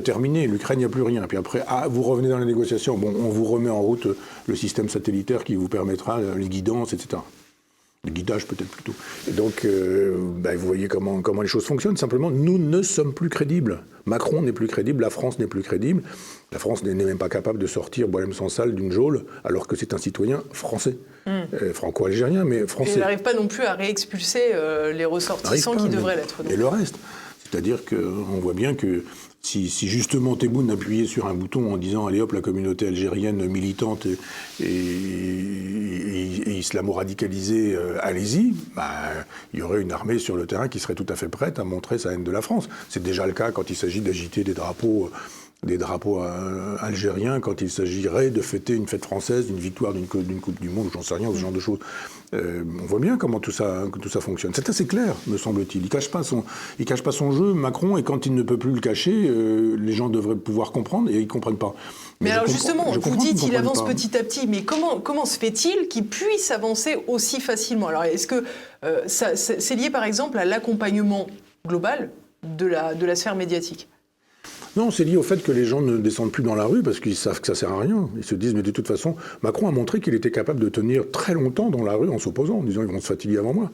Terminé, l'Ukraine, il n'y a plus rien. Puis après, vous revenez dans la négociation. Bon, on vous remet en route le système satellitaire qui vous permettra les guidances, etc. Le guidage peut-être plutôt. Et donc, vous voyez comment les choses fonctionnent. Simplement, nous ne sommes plus crédibles. Macron n'est plus crédible, la France n'est plus crédible. La France n'est même pas capable de sortir Boilem Sansal d'une geôle, alors que c'est un citoyen français. Franco-algérien, mais français. Et il n'arrive pas non plus à réexpulser les ressortissants qui devraient l'être. Et le reste. C'est-à-dire qu'on voit bien que si justement Tebboune appuyait sur un bouton en disant « Allez hop, la communauté algérienne militante et islamo-radicalisée, allez-y », il y aurait une armée sur le terrain qui serait tout à fait prête à montrer sa haine de la France. C'est déjà le cas quand il s'agit d'agiter des drapeaux algériens, quand il s'agirait de fêter une fête française, une victoire d'une Coupe du Monde, j'en sais rien, ce genre de choses. On voit bien comment tout ça fonctionne. C'est assez clair, me semble-t-il. Il cache pas son jeu, Macron, et quand il ne peut plus le cacher, les gens devraient pouvoir comprendre, et ils ne comprennent pas. Mais alors justement, vous dites qu'il avance petit à petit, mais comment se fait-il qu'il puisse avancer aussi facilement? Alors est-ce que c'est lié par exemple à l'accompagnement global de la sphère médiatique? Non, c'est lié au fait que les gens ne descendent plus dans la rue parce qu'ils savent que ça sert à rien. Ils se disent, mais de toute façon, Macron a montré qu'il était capable de tenir très longtemps dans la rue en s'opposant, en disant, ils vont se fatiguer avant moi.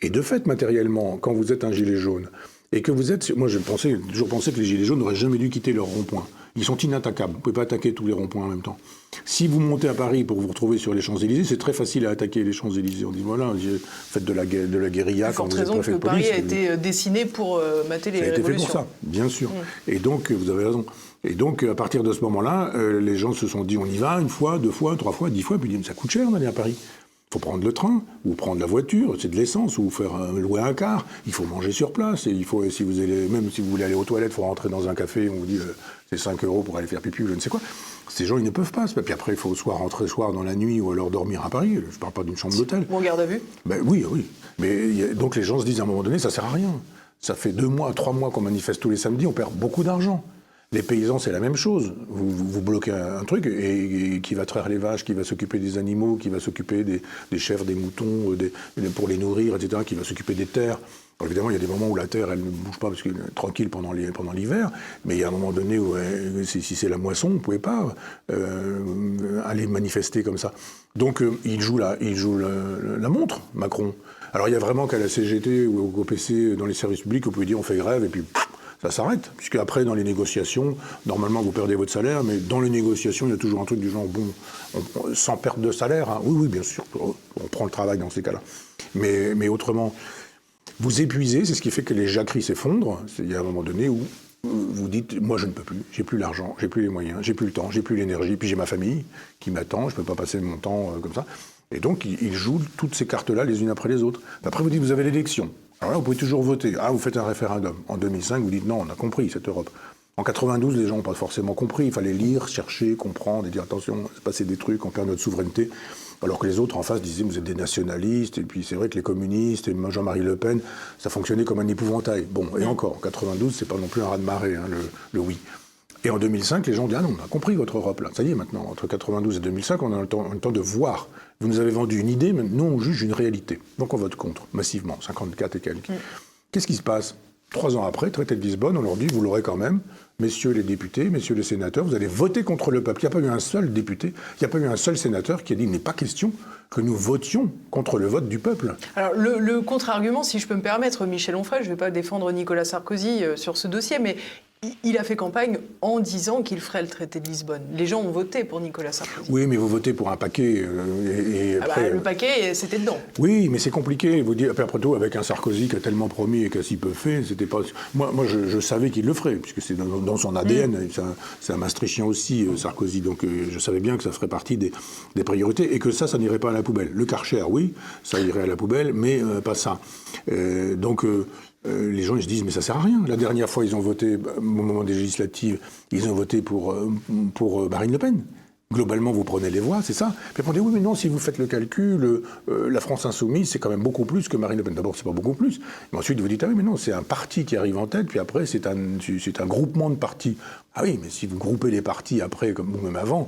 Et de fait, matériellement, quand vous êtes un gilet jaune, et que vous êtes... Moi, j'ai toujours pensé que les gilets jaunes n'auraient jamais dû quitter leur rond-point. Ils sont inattaquables. Vous ne pouvez pas attaquer tous les ronds-points en même temps. Si vous montez à Paris pour vous retrouver sur les Champs-Élysées, c'est très facile à attaquer les Champs-Élysées. On dit, voilà, faites de la guérilla quand vous êtes préfet de police. Paris a été dessiné pour mater les révolutions. Ça a été fait pour ça, bien sûr. Et donc, vous avez raison. Et donc, à partir de ce moment-là, les gens se sont dit, on y va, 1 fois, 2 fois, 3 fois, 10 fois, puis ils disent, ça coûte cher d'aller à Paris. Il faut prendre le train, ou prendre la voiture, c'est de l'essence, ou louer un car. Il faut manger sur place. Et il faut, même si vous voulez aller aux toilettes, il faut rentrer dans un café, on vous dit c'est 5 € pour aller faire pipi ou je ne sais quoi. Ces gens, ils ne peuvent pas. Puis après, il faut soit rentrer dans la nuit ou alors dormir à Paris. Je ne parle pas d'une chambre d'hôtel. Ou en garde à vue? Oui. Mais donc les gens se disent à un moment donné, ça ne sert à rien. Ça fait 2 mois, 3 mois qu'on manifeste tous les samedis, on perd beaucoup d'argent. Les paysans, c'est la même chose. Vous bloquez un truc et qui va traire les vaches, qui va s'occuper des animaux, qui va s'occuper des chèvres, des moutons, pour les nourrir, etc., qui va s'occuper des terres. Alors évidemment, il y a des moments où la terre, elle ne bouge pas parce qu'elle est tranquille pendant l'hiver, mais il y a un moment donné où, si c'est la moisson, vous ne pouvez pas aller manifester comme ça. Donc, il joue la montre, Macron. Alors, il y a vraiment qu'à la CGT ou au PC, dans les services publics, vous pouvez dire on fait grève et puis... ça s'arrête, puisque après, dans les négociations, normalement, vous perdez votre salaire, mais dans les négociations, il y a toujours un truc du genre, sans perte de salaire, hein. Oui, bien sûr, on prend le travail dans ces cas-là. Mais autrement, vous épuisez, c'est ce qui fait que les jacqueries s'effondrent. Il y a un moment donné où vous dites, moi je ne peux plus, j'ai plus l'argent, j'ai plus les moyens, j'ai plus le temps, j'ai plus l'énergie, puis j'ai ma famille qui m'attend, je ne peux pas passer mon temps comme ça. Et donc il joue toutes ces cartes-là les unes après les autres. Après vous dites, vous avez l'élection. Alors là, vous pouvez toujours voter. Ah, vous faites un référendum. En 2005, vous dites, non, on a compris cette Europe. En 92, les gens n'ont pas forcément compris. Il fallait lire, chercher, comprendre et dire, attention, il se passait des trucs, on perd notre souveraineté. Alors que les autres en face disaient, vous êtes des nationalistes. Et puis c'est vrai que les communistes et Jean-Marie Le Pen, ça fonctionnait comme un épouvantail. Bon, et encore, en 92, c'est pas non plus un raz-de-marée, hein, le oui. Et en 2005, les gens ont dit, ah non, on a compris votre Europe, là. Ça y est, maintenant, entre 92 et 2005, on a le temps de voir. Vous nous avez vendu une idée, mais nous, on juge une réalité. Donc on vote contre, massivement, 54 et quelques. Qu'est-ce qui se passe ? 3 ans après, traité de Lisbonne, on leur dit, vous l'aurez quand même, messieurs les députés, messieurs les sénateurs, vous allez voter contre le peuple. Il n'y a pas eu un seul député, il n'y a pas eu un seul sénateur qui a dit, il n'est pas question que nous votions contre le vote du peuple. Alors le contre-argument, si je peux me permettre, Michel Onfray, je ne vais pas défendre Nicolas Sarkozy sur ce dossier, mais il a fait campagne en disant qu'il ferait le traité de Lisbonne. Les gens ont voté pour Nicolas Sarkozy. Oui, mais vous votez pour un paquet et après... le paquet, c'était dedans. Oui, mais c'est compliqué. Vous dites, après tout, avec un Sarkozy qui a tellement promis et qui a si peu fait, c'était pas... Moi je savais qu'il le ferait, puisque c'est dans son ADN. C'est un Maastrichtien aussi, Sarkozy. Donc je savais bien que ça ferait partie des priorités et que ça n'irait pas à la poubelle. Le Karcher, oui, ça irait à la poubelle, mais pas ça. Les gens ils se disent mais ça sert à rien. La dernière fois ils ont voté au moment des législatives, ils ont voté pour Marine Le Pen. Globalement vous prenez les voix, c'est ça. Puis après on dit oui mais non, si vous faites le calcul, la France insoumise c'est quand même beaucoup plus que Marine Le Pen. D'abord c'est pas beaucoup plus, mais ensuite vous dites ah oui mais non c'est un parti qui arrive en tête, puis après c'est un groupement de partis. Ah oui mais si vous groupez les partis après comme même avant,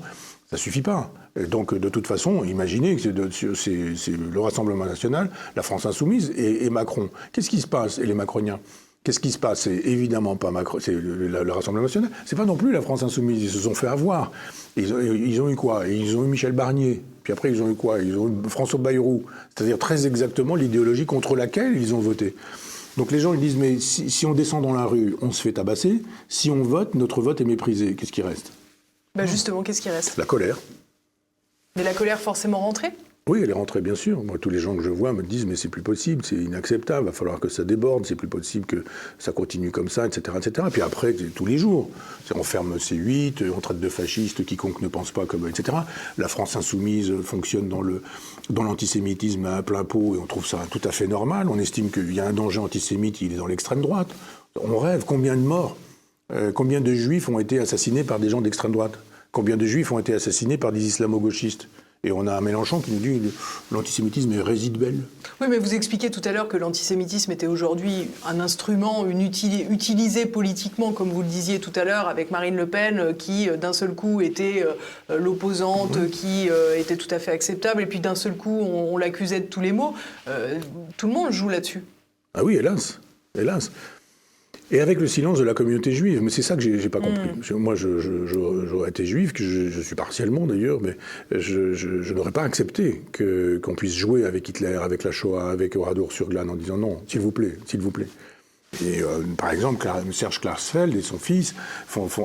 ça suffit pas. Et donc, de toute façon, imaginez que c'est le Rassemblement national, la France insoumise et Macron. Qu'est-ce qui se passe ? Et les macroniens ? Qu'est-ce qui se passe ? C'est évidemment pas Macron, c'est le Rassemblement national. C'est pas non plus la France insoumise. Ils se sont fait avoir. Ils ont eu quoi ? Ils ont eu Michel Barnier. Puis après, ils ont eu quoi ? Ils ont eu François Bayrou. C'est-à-dire très exactement l'idéologie contre laquelle ils ont voté. Donc les gens ils disent mais si on descend dans la rue, on se fait tabasser. Si on vote, notre vote est méprisé. Qu'est-ce qui reste ? Justement, qu'est-ce qui reste ? La colère. Mais la colère forcément rentrée ? Oui, elle est rentrée, bien sûr. Moi, tous les gens que je vois me disent mais c'est plus possible, c'est inacceptable, il va falloir que ça déborde, c'est plus possible que ça continue comme ça, etc. etc. Et puis après, tous les jours, on ferme C8, on traite de fasciste quiconque ne pense pas comme, etc. La France insoumise fonctionne dans l'antisémitisme à plein pot et on trouve ça tout à fait normal. On estime qu'il y a un danger antisémite, il est dans l'extrême droite. On rêve, combien de morts, combien de juifs ont été assassinés par des gens d'extrême droite ? Combien de juifs ont été assassinés par des islamo-gauchistes ? Et on a un Mélenchon qui nous dit que l'antisémitisme est résiduel. Oui, mais vous expliquez tout à l'heure que l'antisémitisme était aujourd'hui un instrument utilisé politiquement, comme vous le disiez tout à l'heure, avec Marine Le Pen, qui d'un seul coup était l'opposante, qui était tout à fait acceptable, et puis d'un seul coup on l'accusait de tous les maux. Tout le monde joue là-dessus. Ah oui, hélas, hélas. Et avec le silence de la communauté juive, mais c'est ça que j'ai pas compris. Moi, j'aurais été juif, que je suis partiellement d'ailleurs, mais je n'aurais pas accepté qu'on puisse jouer avec Hitler, avec la Shoah, avec Oradour-sur-Glane en disant non, s'il vous plaît, s'il vous plaît. Et par exemple, Serge Klarsfeld et son fils,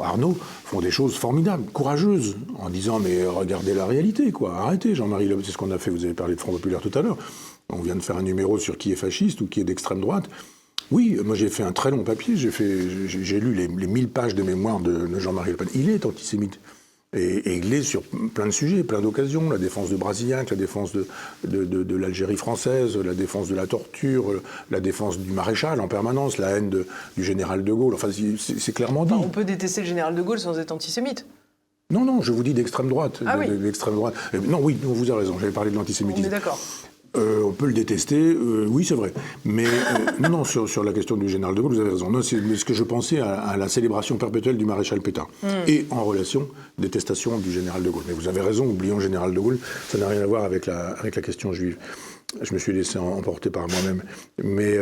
Arnaud, font des choses formidables, courageuses, en disant mais regardez la réalité, quoi, arrêtez, Jean-Marie Le Pen, c'est ce qu'on a fait, vous avez parlé de Front Populaire tout à l'heure, on vient de faire un numéro sur qui est fasciste ou qui est d'extrême droite. Oui, moi j'ai fait un très long papier, j'ai lu les 1000 pages de mémoire de Jean-Marie Le Pen. Il est antisémite. Et il est sur plein de sujets, plein d'occasions. La défense de Brasillac, la défense de l'Algérie française, la défense de la torture, la défense du maréchal en permanence, la haine du général de Gaulle. Enfin, c'est clairement dit. On peut détester le général de Gaulle sans être antisémite. Non, je vous dis d'extrême droite. Ah oui. D'extrême droite. Non, oui, vous avez raison, j'avais parlé de l'antisémitisme. On est d'accord. On peut le détester, oui c'est vrai. Mais non, sur la question du général de Gaulle, vous avez raison. Non, c'est ce que je pensais à la célébration perpétuelle du maréchal Pétain. Et en relation, détestation du général de Gaulle. Mais vous avez raison, oublions le général de Gaulle, ça n'a rien à voir avec la question juive. Je me suis laissé emporter par moi-même, mais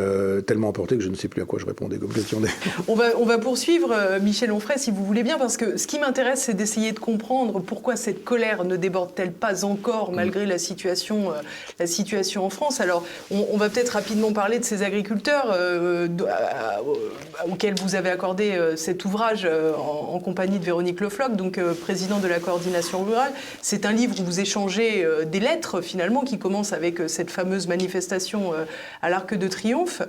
tellement emporté que je ne sais plus à quoi je répondais comme question. On va poursuivre, Michel Onfray, si vous voulez bien, parce que ce qui m'intéresse, c'est d'essayer de comprendre pourquoi cette colère ne déborde-t-elle pas encore, malgré la situation en France. Alors, on va peut-être rapidement parler de ces agriculteurs auxquels vous avez accordé cet ouvrage en compagnie de Véronique Le Floch, donc présidente de la coordination rurale. C'est un livre où vous échangez des lettres, finalement, qui commencent avec cette fameuse manifestation à l'Arc de Triomphe.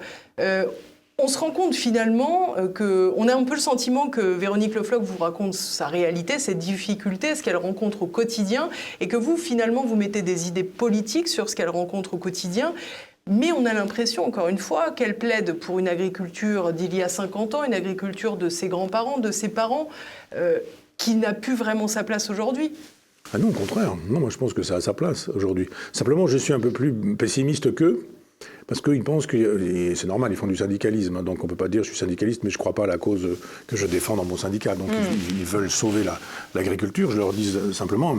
On se rend compte finalement qu'on a un peu le sentiment que Véronique Le Floch vous raconte sa réalité, ses difficultés, ce qu'elle rencontre au quotidien, et que vous, finalement, vous mettez des idées politiques sur ce qu'elle rencontre au quotidien. Mais on a l'impression, encore une fois, qu'elle plaide pour une agriculture d'il y a 50 ans, une agriculture de ses grands-parents, de ses parents, qui n'a plus vraiment sa place aujourd'hui. Ah non, au contraire. Non, moi je pense que ça a sa place aujourd'hui. Simplement, je suis un peu plus pessimiste qu'eux. Parce qu'ils pensent que, et c'est normal, ils font du syndicalisme, hein, donc on ne peut pas dire je suis syndicaliste, mais je ne crois pas à la cause que je défends dans mon syndicat. Donc ils veulent sauver l'agriculture. Je leur dis simplement,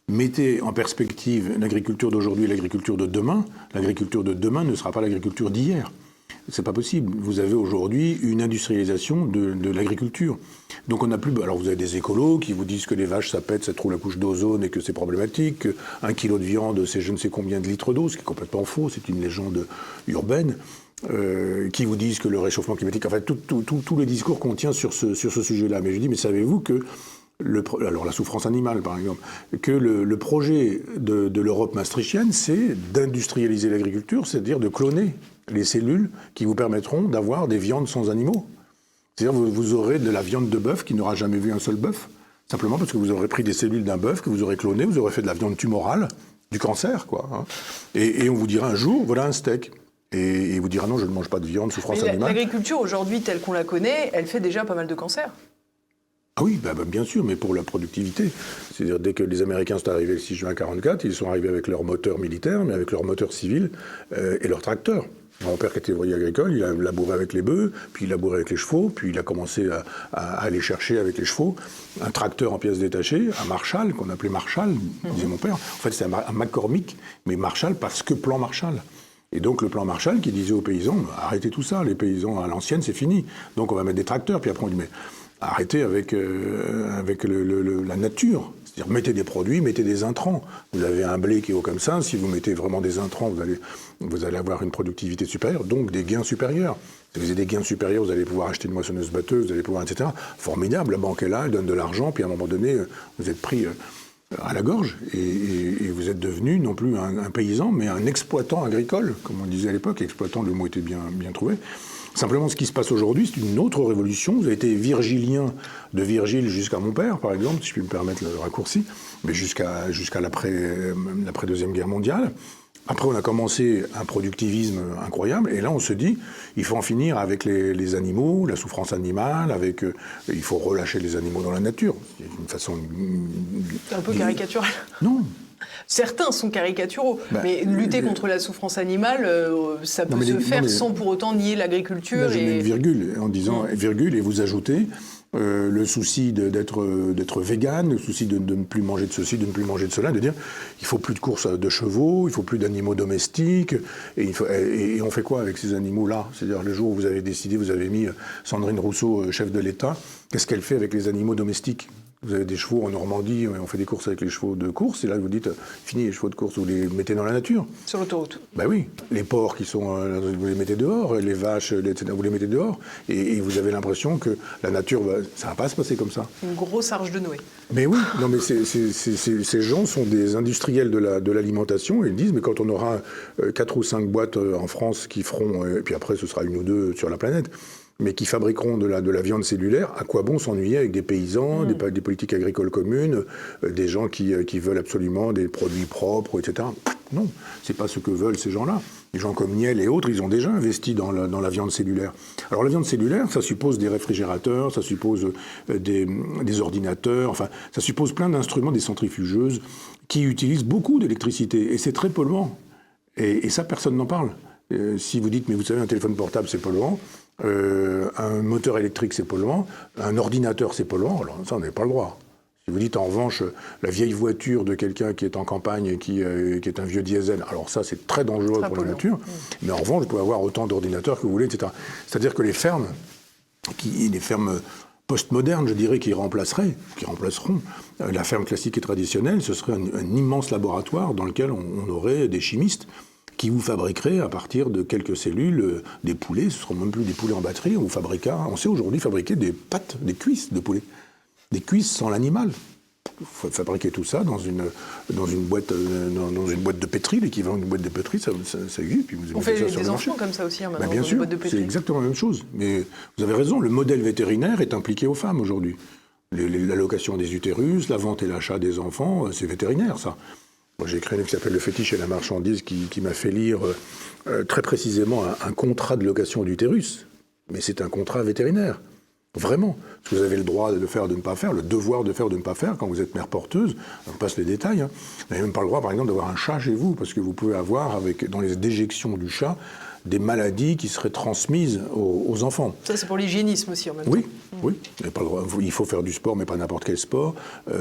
mettez en perspective l'agriculture d'aujourd'hui et l'agriculture de demain. L'agriculture de demain ne sera pas l'agriculture d'hier. C'est pas possible. Vous avez aujourd'hui une industrialisation de l'agriculture. Donc on n'a plus. Alors vous avez des écolos qui vous disent que les vaches ça pète, ça trouve la couche d'ozone et que c'est problématique. Un kilo de viande, c'est je ne sais combien de litres d'eau, ce qui est complètement faux. C'est une légende urbaine. Qui vous disent que le réchauffement climatique. En fait, tout le discours qu'on tient sur ce sujet-là. Mais je dis, mais savez-vous que alors la souffrance animale, par exemple, que le projet de l'Europe maastrichtienne, c'est d'industrialiser l'agriculture, c'est-à-dire de cloner les cellules qui vous permettront d'avoir des viandes sans animaux. C'est-à-dire vous aurez de la viande de bœuf qui n'aura jamais vu un seul bœuf, simplement parce que vous aurez pris des cellules d'un bœuf que vous aurez cloné, vous aurez fait de la viande tumorale, du cancer, quoi. Hein. Et on vous dira un jour, voilà un steak. Et vous dira non, je ne mange pas de viande, souffrance animale. L'agriculture aujourd'hui, telle qu'on la connaît, elle fait déjà pas mal de cancers. Ah oui, bien sûr, mais pour la productivité. C'est-à-dire, dès que les Américains sont arrivés le 6 juin 1944, ils sont arrivés avec leur moteur militaire, mais avec leur moteur civil et leur tracteur. Mon père, qui était ouvrier agricole, il a labouré avec les bœufs, puis il labouré avec les chevaux, puis il a commencé à aller chercher avec les chevaux un tracteur en pièces détachées, un Marshall, qu'on appelait Marshall, disait mon père. En fait, c'est un McCormick, mais Marshall parce que plan Marshall. Et donc le plan Marshall qui disait aux paysans, arrêtez tout ça, les paysans à l'ancienne, c'est fini. Donc on va mettre des tracteurs, puis après on dit, mais arrêtez avec la nature. C'est-à-dire, mettez des produits, mettez des intrants. Vous avez un blé qui est haut comme ça, si vous mettez vraiment des intrants, vous allez avoir une productivité supérieure, donc des gains supérieurs. Si vous avez des gains supérieurs, vous allez pouvoir acheter une moissonneuse-batteuse, vous allez pouvoir, etc. Formidable, la banque est là, elle donne de l'argent, puis à un moment donné, vous êtes pris à la gorge, et vous êtes devenu non plus un paysan, mais un exploitant agricole, comme on disait à l'époque. Exploitant, le mot était bien trouvé. Simplement, ce qui se passe aujourd'hui, c'est une autre révolution. Vous avez été virgilien de Virgile jusqu'à mon père, par exemple, si je puis me permettre le raccourci, mais jusqu'à l'après-deuxième guerre mondiale. Après, on a commencé un productivisme incroyable, et là, on se dit, il faut en finir avec les animaux, la souffrance animale, il faut relâcher les animaux dans la nature. C'est une façon... C'est un peu caricatural. Non. Certains sont caricaturaux, mais lutter contre la souffrance animale, ça peut se faire sans pour autant nier l'agriculture. Là, je mets une virgule en disant virgule, et vous ajoutez le souci d'être végane, le souci de ne plus manger de ceci, de ne plus manger de cela, de dire il faut plus de courses de chevaux, il faut plus d'animaux domestiques, et on fait quoi avec ces animaux-là? C'est-à-dire le jour où vous avez décidé, vous avez mis Sandrine Rousseau chef de l'État, qu'est-ce qu'elle fait avec les animaux domestiques? Vous avez des chevaux en Normandie, on fait des courses avec les chevaux de course, et là vous dites, fini les chevaux de course, vous les mettez dans la nature. Sur l'autoroute. Ben oui, les porcs vous les mettez dehors, les vaches, etc., vous les mettez dehors, et vous avez l'impression que la nature, ça ne va pas se passer comme ça. Une grosse arche de Noé. Mais oui, non mais ces gens sont des industriels de l'alimentation, et ils disent, mais quand on aura 4 ou 5 boîtes en France qui feront, et puis après ce sera 1 ou 2 sur la planète, mais qui fabriqueront de la viande cellulaire, à quoi bon s'ennuyer avec des paysans, des politiques agricoles communes, des gens qui veulent absolument des produits propres, etc. Non, c'est pas ce que veulent ces gens-là. Les gens comme Niel et autres, ils ont déjà investi dans la viande cellulaire. Alors la viande cellulaire, ça suppose des réfrigérateurs, ça suppose des ordinateurs, enfin, ça suppose plein d'instruments, des centrifugeuses, qui utilisent beaucoup d'électricité, et c'est très polluant. Et ça, personne n'en parle. Si vous dites, mais vous savez, un téléphone portable, c'est polluant, un moteur électrique, c'est polluant, un ordinateur, c'est polluant, alors ça, on n'avait pas le droit. Si vous dites, en revanche, la vieille voiture de quelqu'un qui est en campagne et qui est un vieux diesel, alors ça, c'est très dangereux pour la nature, mais en revanche, vous pouvez avoir autant d'ordinateurs que vous voulez, etc. C'est-à-dire que les fermes postmodernes, je dirais, qui remplaceront la ferme classique et traditionnelle, ce serait un immense laboratoire dans lequel on aurait des chimistes qui vous fabriqueraient à partir de quelques cellules des poulets. Ce ne seront même plus des poulets en batterie. On sait aujourd'hui fabriquer des pattes, des cuisses de poulet. Des cuisses sans l'animal. fabriquer tout ça dans une boîte de pétri, l'équivalent d'une boîte de pétri, ça existe. Puis on fait des enfants comme ça aussi, maintenant, bien dans sûr, une boîte de pétri. C'est exactement la même chose. Mais vous avez raison, le modèle vétérinaire est impliqué aux femmes aujourd'hui. L'allocation des utérus, la vente et l'achat des enfants, c'est vétérinaire, ça. Moi, j'ai écrit un livre qui s'appelle Le fétiche et la marchandise, qui m'a fait lire très précisément un contrat de location d'utérus. Mais c'est un contrat vétérinaire. Vraiment. Parce que vous avez le droit de faire, de ne pas faire, le devoir de faire, de ne pas faire quand vous êtes mère porteuse. On passe les détails. Vous n'avez même pas le droit, par exemple, d'avoir un chat chez vous, parce que vous pouvez avoir, dans les déjections du chat, des maladies qui seraient transmises aux enfants. Ça, c'est pour l'hygiénisme aussi, en même temps. Oui. Vous n'avez pas le droit. Il faut faire du sport, mais pas n'importe quel sport.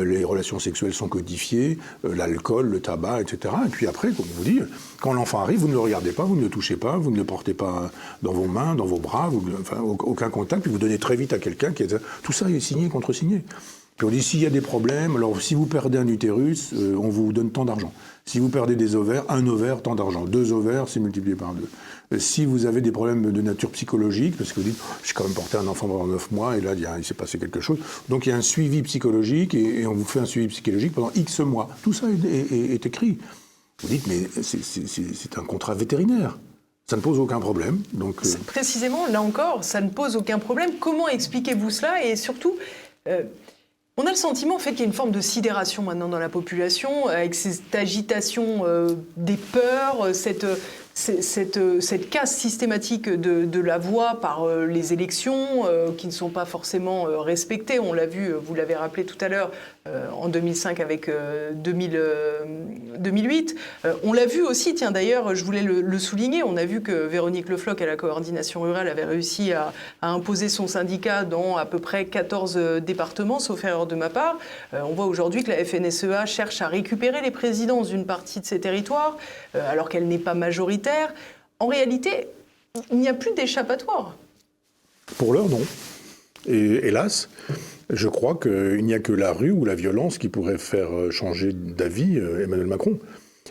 Les relations sexuelles sont codifiées, l'alcool, le tabac, etc. Et puis après, comme je vous dis, quand l'enfant arrive, vous ne le regardez pas, vous ne le touchez pas, vous ne le portez pas dans vos mains, dans vos bras, aucun contact, puis vous donnez très vite à quelqu'un qui est... Tout ça est signé, contresigné. Puis on dit, s'il y a des problèmes, alors si vous perdez un utérus, on vous donne tant d'argent. Si vous perdez des ovaires, un ovaire, tant d'argent. 2 ovaires, c'est multiplié par 2. Si vous avez des problèmes de nature psychologique, parce que vous dites, j'ai quand même porté un enfant pendant 9 mois, et là, il s'est passé quelque chose. Donc il y a un suivi psychologique, et on vous fait un suivi psychologique pendant X mois. Tout ça est écrit. Vous dites, mais c'est un contrat vétérinaire. Ça ne pose aucun problème. Donc, Précisément, là encore, ça ne pose aucun problème. Comment expliquez-vous cela? Et surtout, on a le sentiment en fait, qu'il y a une forme de sidération maintenant dans la population, avec cette agitation des peurs, cette casse systématique de la voix par les élections qui ne sont pas forcément respectées. On l'a vu, vous l'avez rappelé tout à l'heure, en 2005 avec 2008. On l'a vu aussi, tiens d'ailleurs, je voulais le souligner, on a vu que Véronique Le Floch à la coordination rurale avait réussi à imposer son syndicat dans à peu près 14 départements, sauf erreur de ma part. On voit aujourd'hui que la FNSEA cherche à récupérer les présidences d'une partie de ces territoires, alors qu'elle n'est pas majoritaire. En réalité, il n'y a plus d'échappatoire. Pour l'heure, non. Et hélas, je crois qu'il n'y a que la rue ou la violence qui pourrait faire changer d'avis Emmanuel Macron.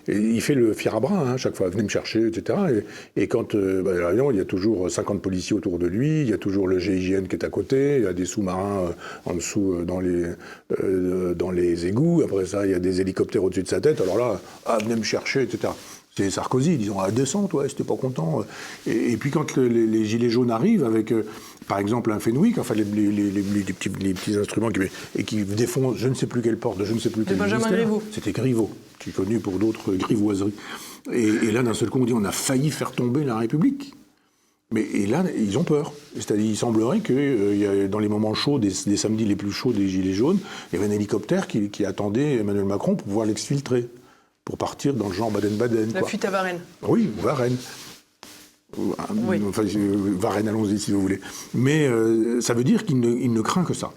Et il fait le fier à bras, chaque fois, venez me chercher, etc. Et quand, il y a toujours 50 policiers autour de lui, il y a toujours le GIGN qui est à côté, il y a des sous-marins en dessous dans les égouts, après ça, il y a des hélicoptères au-dessus de sa tête, alors là, venez me chercher, etc. C'est Sarkozy, disons, descends, toi, si t'es pas content. Et puis quand les gilets jaunes arrivent avec, par exemple, un Fenwick, enfin les petits instruments qui défont je ne sais plus quelle porte, de je ne sais plus quel Benjamin Griveaux. C'était Griveaux, qui est connu pour d'autres grivoiseries. Et là, d'un seul coup, on dit on a failli faire tomber la République. Et là, ils ont peur. C'est-à-dire, il semblerait que dans les moments chauds, des samedis les plus chauds des gilets jaunes, il y avait un hélicoptère qui attendait Emmanuel Macron pour pouvoir l'exfiltrer. Pour partir dans le genre Baden-Baden. La fuite à Varennes. Oui, Varennes. Oui. Enfin, Varennes, allons-y si vous voulez. Mais ça veut dire qu'il ne craint que ça.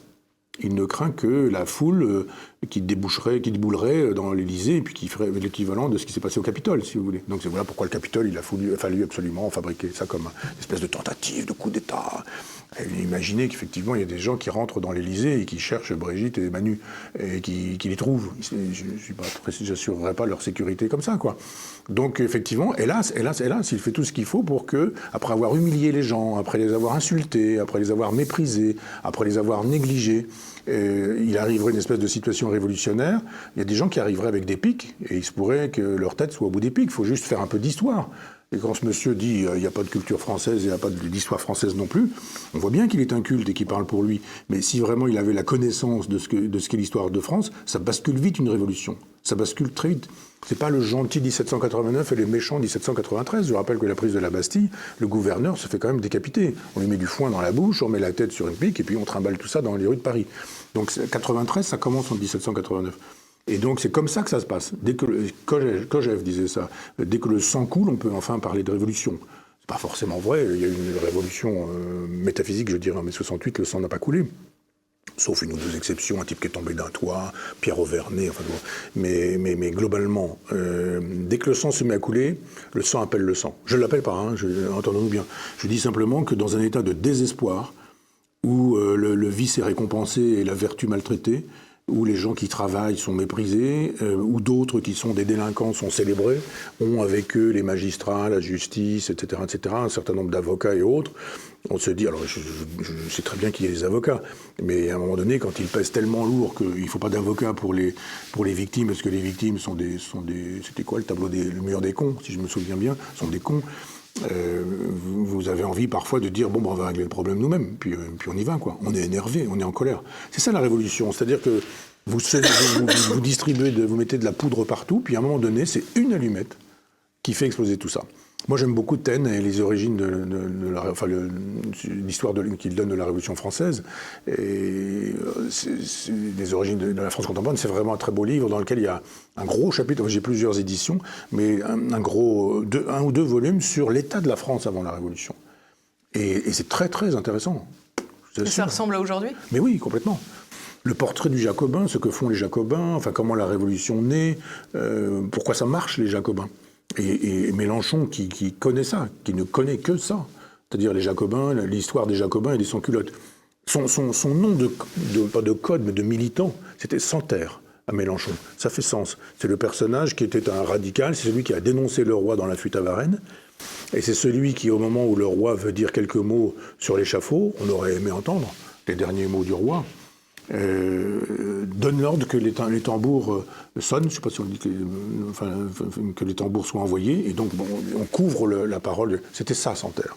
Il ne craint que la foule qui déboulerait dans l'Élysée et puis qui ferait l'équivalent de ce qui s'est passé au Capitole, si vous voulez. Donc c'est voilà pourquoi le Capitole, il a fallu absolument fabriquer ça comme une espèce de tentative de coup d'État. Et imaginez qu'effectivement, il y a des gens qui rentrent dans l'Élysée et qui cherchent Brigitte et Manu et qui les trouvent. Je n'assurerai pas leur sécurité comme ça, quoi. Donc effectivement, hélas, il fait tout ce qu'il faut pour que, après avoir humilié les gens, après les avoir insultés, après les avoir méprisés, après les avoir négligés, il arriverait une espèce de situation révolutionnaire. Il y a des gens qui arriveraient avec des pics et il se pourrait que leur tête soit au bout des pics. Il faut juste faire un peu d'histoire. Et quand ce monsieur dit il n'y a pas de culture française, il n'y a pas d'histoire française non plus, on voit bien qu'il est inculte et qu'il parle pour lui. Mais si vraiment il avait la connaissance de ce qu'est l'histoire de France, ça bascule vite une révolution. Ça bascule très vite. C'est pas le gentil 1789 et les méchants 1793. Je rappelle que la prise de la Bastille, le gouverneur se fait quand même décapiter. On lui met du foin dans la bouche, on met la tête sur une pique et puis on trimballe tout ça dans les rues de Paris. Donc 93, ça commence en 1789. Et donc c'est comme ça que ça se passe. Dès que Kojève disait ça, dès que le sang coule, on peut enfin parler de révolution. C'est pas forcément vrai. Il y a eu une révolution métaphysique, je dirais, en mai 68, le sang n'a pas coulé. Sauf une ou deux exceptions, un type qui est tombé d'un toit, Pierre Auvernet, enfin bon. Mais globalement, dès que le sang se met à couler, le sang appelle le sang. Je ne l'appelle pas, entendons-nous bien. Je dis simplement que dans un état de désespoir, où le vice est récompensé et la vertu maltraitée, où les gens qui travaillent sont méprisés, où d'autres qui sont des délinquants sont célébrés, ont avec eux les magistrats, la justice, etc., un certain nombre d'avocats et autres. On se dit, alors je sais très bien qu'il y a des avocats, mais à un moment donné, quand ils pèsent tellement lourd qu'il ne faut pas d'avocats pour les victimes, parce que les victimes sont des c'était quoi le mur des cons, si je me souviens bien, sont des cons. Vous avez envie parfois de dire, bon, on va régler le problème nous-mêmes, puis on y va, quoi. On est énervé, on est en colère. C'est ça la révolution, c'est-à-dire que vous distribuez, vous mettez de la poudre partout, puis à un moment donné, c'est une allumette qui fait exploser tout ça. Moi, j'aime beaucoup Taine et les origines l'histoire qu'il donne de la Révolution française. Et les origines de la France contemporaine, c'est vraiment un très beau livre dans lequel il y a un gros chapitre, j'ai plusieurs éditions, mais un ou deux volumes sur l'état de la France avant la Révolution. Et c'est très, très intéressant. Et ça ressemble à aujourd'hui ? Mais oui, complètement. Le portrait du Jacobin, ce que font les Jacobins, enfin comment la Révolution naît, pourquoi ça marche les Jacobins. Et Mélenchon qui connaît ça, qui ne connaît que ça, c'est-à-dire les Jacobins, l'histoire des Jacobins et des sans-culottes. Son nom pas de code, mais de militant, c'était Santerre à Mélenchon. Ça fait sens. C'est le personnage qui était un radical, c'est celui qui a dénoncé le roi dans la fuite à Varennes, et c'est celui qui, au moment où le roi veut dire quelques mots sur l'échafaud, on aurait aimé entendre les derniers mots du roi, donne l'ordre que les tambours sonnent, je ne sais pas si on dit que les tambours soient envoyés, et donc bon, on couvre la parole. C'était ça, Santerre.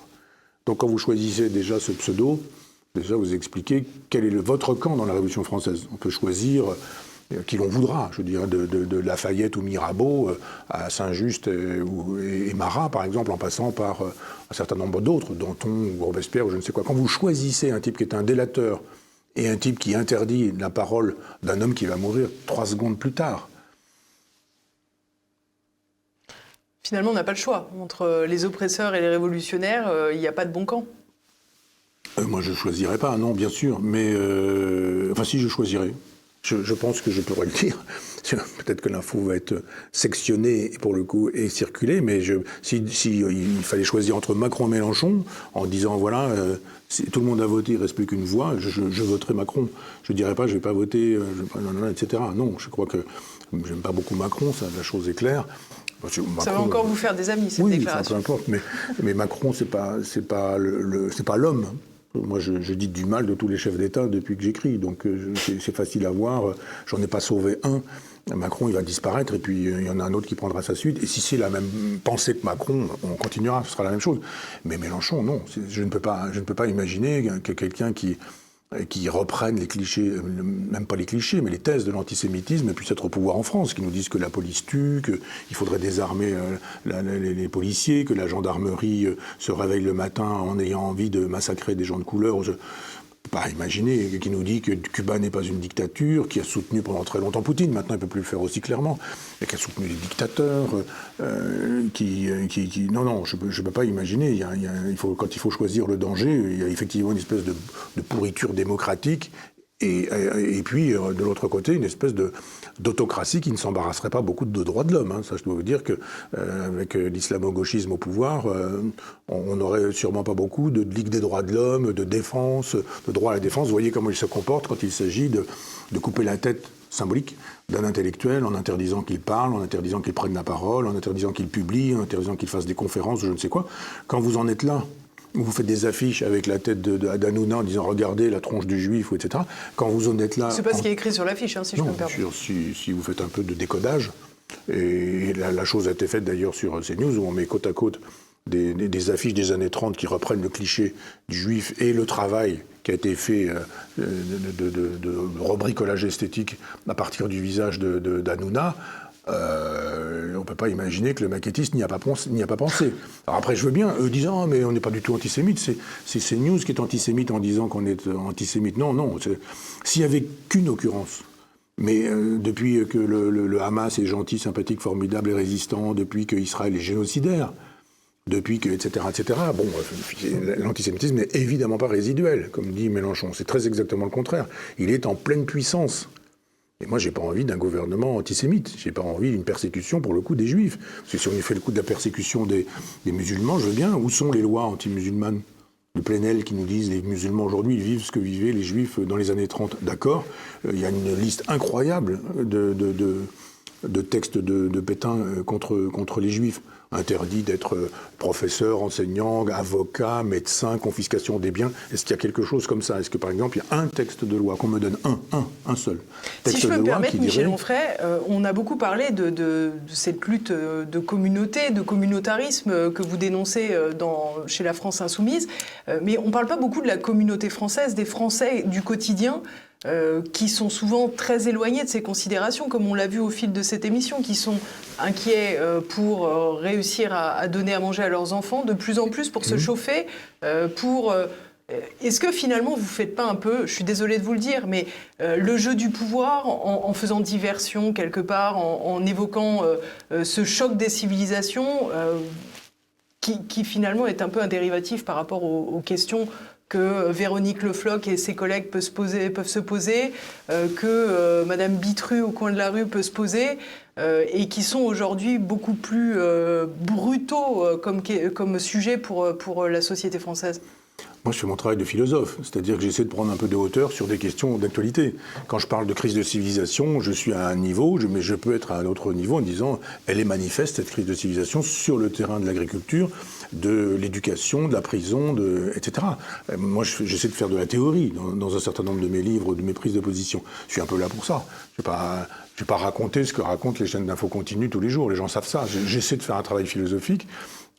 Donc quand vous choisissez déjà ce pseudo, déjà vous expliquez quel est votre camp dans la Révolution française. On peut choisir qui l'on voudra, je dirais, de Lafayette ou Mirabeau à Saint-Just et Marat, par exemple, en passant par un certain nombre d'autres, Danton ou Robespierre ou je ne sais quoi. Quand vous choisissez un type qui est un délateur et un type qui interdit la parole d'un homme qui va mourir 3 secondes plus tard. Finalement, on n'a pas le choix. Entre les oppresseurs et les révolutionnaires, il n'y a pas de bon camp. Moi, je ne choisirais pas, non, bien sûr. Mais, enfin, si, je choisirais. Je pense que je pourrais le dire. Peut-être que l'info va être sectionnée, pour le coup, et circulée, mais si il fallait choisir entre Macron et Mélenchon, en disant, voilà, si tout le monde a voté, il ne reste plus qu'une voix, je voterai Macron. Je ne dirais pas, je ne vais pas voter, etc. Non, je crois que je n'aime pas beaucoup Macron, ça, la chose est claire. Macron, ça va encore vous faire des amis, cette déclaration. Oui, peu importe, mais Macron, c'est pas l'homme. Moi, je dis du mal de tous les chefs d'État depuis que j'écris, donc c'est facile à voir. J'en ai pas sauvé un. Macron, il va disparaître, et puis il y en a un autre qui prendra sa suite. Et si c'est la même pensée que Macron, on continuera, ce sera la même chose. Mais Mélenchon, non. Je ne peux pas imaginer que quelqu'un qui reprenne les clichés, même pas les clichés, mais les thèses de l'antisémitisme puisse être au pouvoir en France, qui nous disent que la police tue, qu'il faudrait désarmer les policiers, que la gendarmerie se réveille le matin en ayant envie de massacrer des gens de couleur. Je ne peux pas imaginer, qui nous dit que Cuba n'est pas une dictature, qui a soutenu pendant très longtemps Poutine, maintenant il ne peut plus le faire aussi clairement, et qui a soutenu les dictateurs, non, je ne peux pas imaginer. Quand il faut choisir le danger, il y a effectivement une espèce de pourriture démocratique, et puis, de l'autre côté, une espèce d'autocratie qui ne s'embarrasserait pas beaucoup de droits de l'homme. Hein. Ça, je dois vous dire qu'avec l'islamo-gauchisme au pouvoir, on n'aurait sûrement pas beaucoup de ligue des droits de l'homme, de défense, de droit à la défense. Vous voyez comment il se comporte quand il s'agit de couper la tête symbolique d'un intellectuel en interdisant qu'il parle, en interdisant qu'il prenne la parole, en interdisant qu'il publie, en interdisant qu'il fasse des conférences, je ne sais quoi. Quand vous en êtes là, vous faites des affiches avec la tête d'Hanouna en disant « Regardez la tronche du juif », etc. Quand vous en êtes là... C'est pas ce qui est écrit sur l'affiche, si je peux me permettre. Si vous faites un peu de décodage, et la chose a été faite d'ailleurs sur CNews, où on met côte à côte des affiches des années 30 qui reprennent le cliché du juif et le travail qui a été fait de rebricolage esthétique à partir du visage d'Hanouna. On ne peut pas imaginer que le maquettiste n'y a pas pensé. Alors après, je veux bien, eux disent « Ah, mais on n'est pas du tout antisémite, c'est CNews qui est antisémite en disant qu'on est antisémite. » Non, s'il n'y avait qu'une occurrence, mais depuis que le Hamas est gentil, sympathique, formidable et résistant, depuis qu'Israël est génocidaire, depuis que, etc., bon, l'antisémitisme n'est évidemment pas résiduel, comme dit Mélenchon. C'est très exactement le contraire. Il est en pleine puissance. Et moi, j'ai pas envie d'un gouvernement antisémite. J'ai pas envie d'une persécution, pour le coup, des Juifs. Parce que si on y fait le coup de la persécution des musulmans, je veux bien. Où sont les lois anti-musulmanes ? de Plenel qui nous disent les musulmans aujourd'hui ils vivent ce que vivaient les juifs dans les années 30. D'accord, il y a une liste incroyable de textes de Pétain contre les juifs. Interdit d'être professeur, enseignant, avocat, médecin, confiscation des biens. Est-ce qu'il y a quelque chose comme ça? Est-ce que, par exemple, il y a un texte de loi, qu'on me donne un seul texte si je peux de me loi permettre, qui Michel dirait... Onfray, on a beaucoup parlé de cette lutte de communauté, de communautarisme que vous dénoncez chez la France Insoumise, mais on ne parle pas beaucoup de la communauté française, des Français du quotidien, qui sont souvent très éloignés de ces considérations, comme on l'a vu au fil de cette émission, qui sont inquiets pour réussir à donner à manger à leurs enfants, de plus en plus pour se chauffer, Est-ce que finalement vous ne faites pas un peu, je suis désolée de vous le dire, mais le jeu du pouvoir en faisant diversion quelque part, en évoquant ce choc des civilisations qui finalement est un peu un dérivatif par rapport aux questions que Véronique Le Floch et ses collègues peuvent se poser, que Madame Bitru au coin de la rue peut se poser, et qui sont aujourd'hui beaucoup plus brutaux comme sujet pour la société française. Moi, je fais mon travail de philosophe, c'est-à-dire que j'essaie de prendre un peu de hauteur sur des questions d'actualité. Quand je parle de crise de civilisation, je suis à un niveau, mais je peux être à un autre niveau en disant elle est manifeste, cette crise de civilisation, sur le terrain de l'agriculture, de l'éducation, de la prison, etc. Moi, j'essaie de faire de la théorie dans un certain nombre de mes livres, de mes prises de position. Je suis un peu là pour ça. Je ne vais pas raconter ce que racontent les chaînes d'infos continues tous les jours. Les gens savent ça. J'essaie de faire un travail philosophique.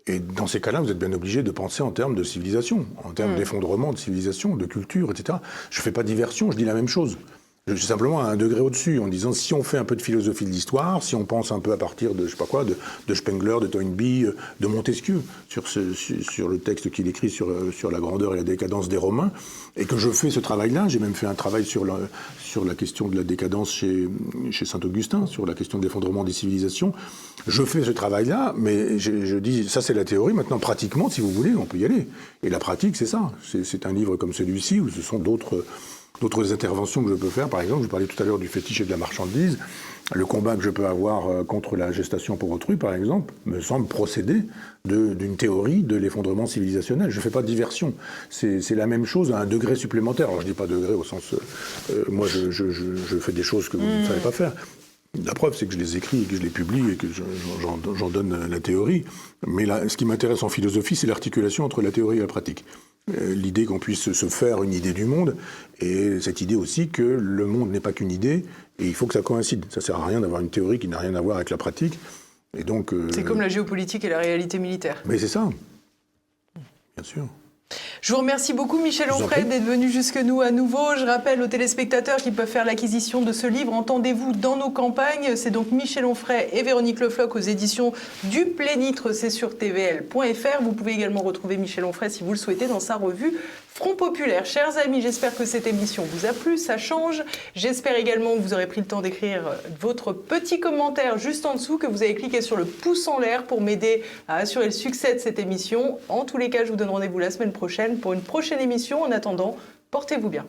Et dans ces cas-là, vous êtes bien obligé de penser en termes de civilisation, en termes d'effondrement de civilisation, de culture, etc. Je ne fais pas diversion, je dis la même chose. Je suis simplement à un degré au-dessus, en disant si on fait un peu de philosophie de l'histoire, si on pense un peu à partir de, je sais pas quoi, de Spengler, de Toynbee, de Montesquieu, sur le texte qu'il écrit sur la grandeur et la décadence des Romains, et que je fais ce travail-là, j'ai même fait un travail sur la question de la décadence chez Saint-Augustin, sur la question de l'effondrement des civilisations. Je fais ce travail-là, mais je dis, ça c'est la théorie, maintenant pratiquement, si vous voulez, on peut y aller. Et la pratique, c'est ça. C'est un livre comme celui-ci, où ce sont d'autres interventions que je peux faire. Par exemple, je parlais tout à l'heure du fétiche et de la marchandise. Le combat que je peux avoir contre la gestation pour autrui, par exemple, me semble procéder d'une théorie de l'effondrement civilisationnel. Je ne fais pas de diversion. C'est la même chose à un degré supplémentaire. Alors je ne dis pas degré au sens... moi, je fais des choses que vous ne savez pas faire. La preuve, c'est que je les écris et que je les publie et que j'en donne la théorie. Mais là, ce qui m'intéresse en philosophie, c'est l'articulation entre la théorie et la pratique. L'idée qu'on puisse se faire une idée du monde, et cette idée aussi que le monde n'est pas qu'une idée, et il faut que ça coïncide. Ça ne sert à rien d'avoir une théorie qui n'a rien à voir avec la pratique. Et donc, c'est comme la géopolitique et la réalité militaire. Mais c'est ça, bien sûr. Je vous remercie beaucoup, Michel Onfray, d'être venu jusque nous à nouveau. Je rappelle aux téléspectateurs qui peuvent faire l'acquisition de ce livre, Entendez-vous dans nos campagnes. C'est donc Michel Onfray et Véronique Le Floch aux éditions du Plénitre, c'est sur tvl.fr. Vous pouvez également retrouver Michel Onfray, si vous le souhaitez, dans sa revue Front Populaire. Chers amis, j'espère que cette émission vous a plu, ça change. J'espère également que vous aurez pris le temps d'écrire votre petit commentaire juste en dessous, que vous avez cliqué sur le pouce en l'air pour m'aider à assurer le succès de cette émission. En tous les cas, je vous donne rendez-vous la semaine prochaine pour une prochaine émission. En attendant, portez-vous bien.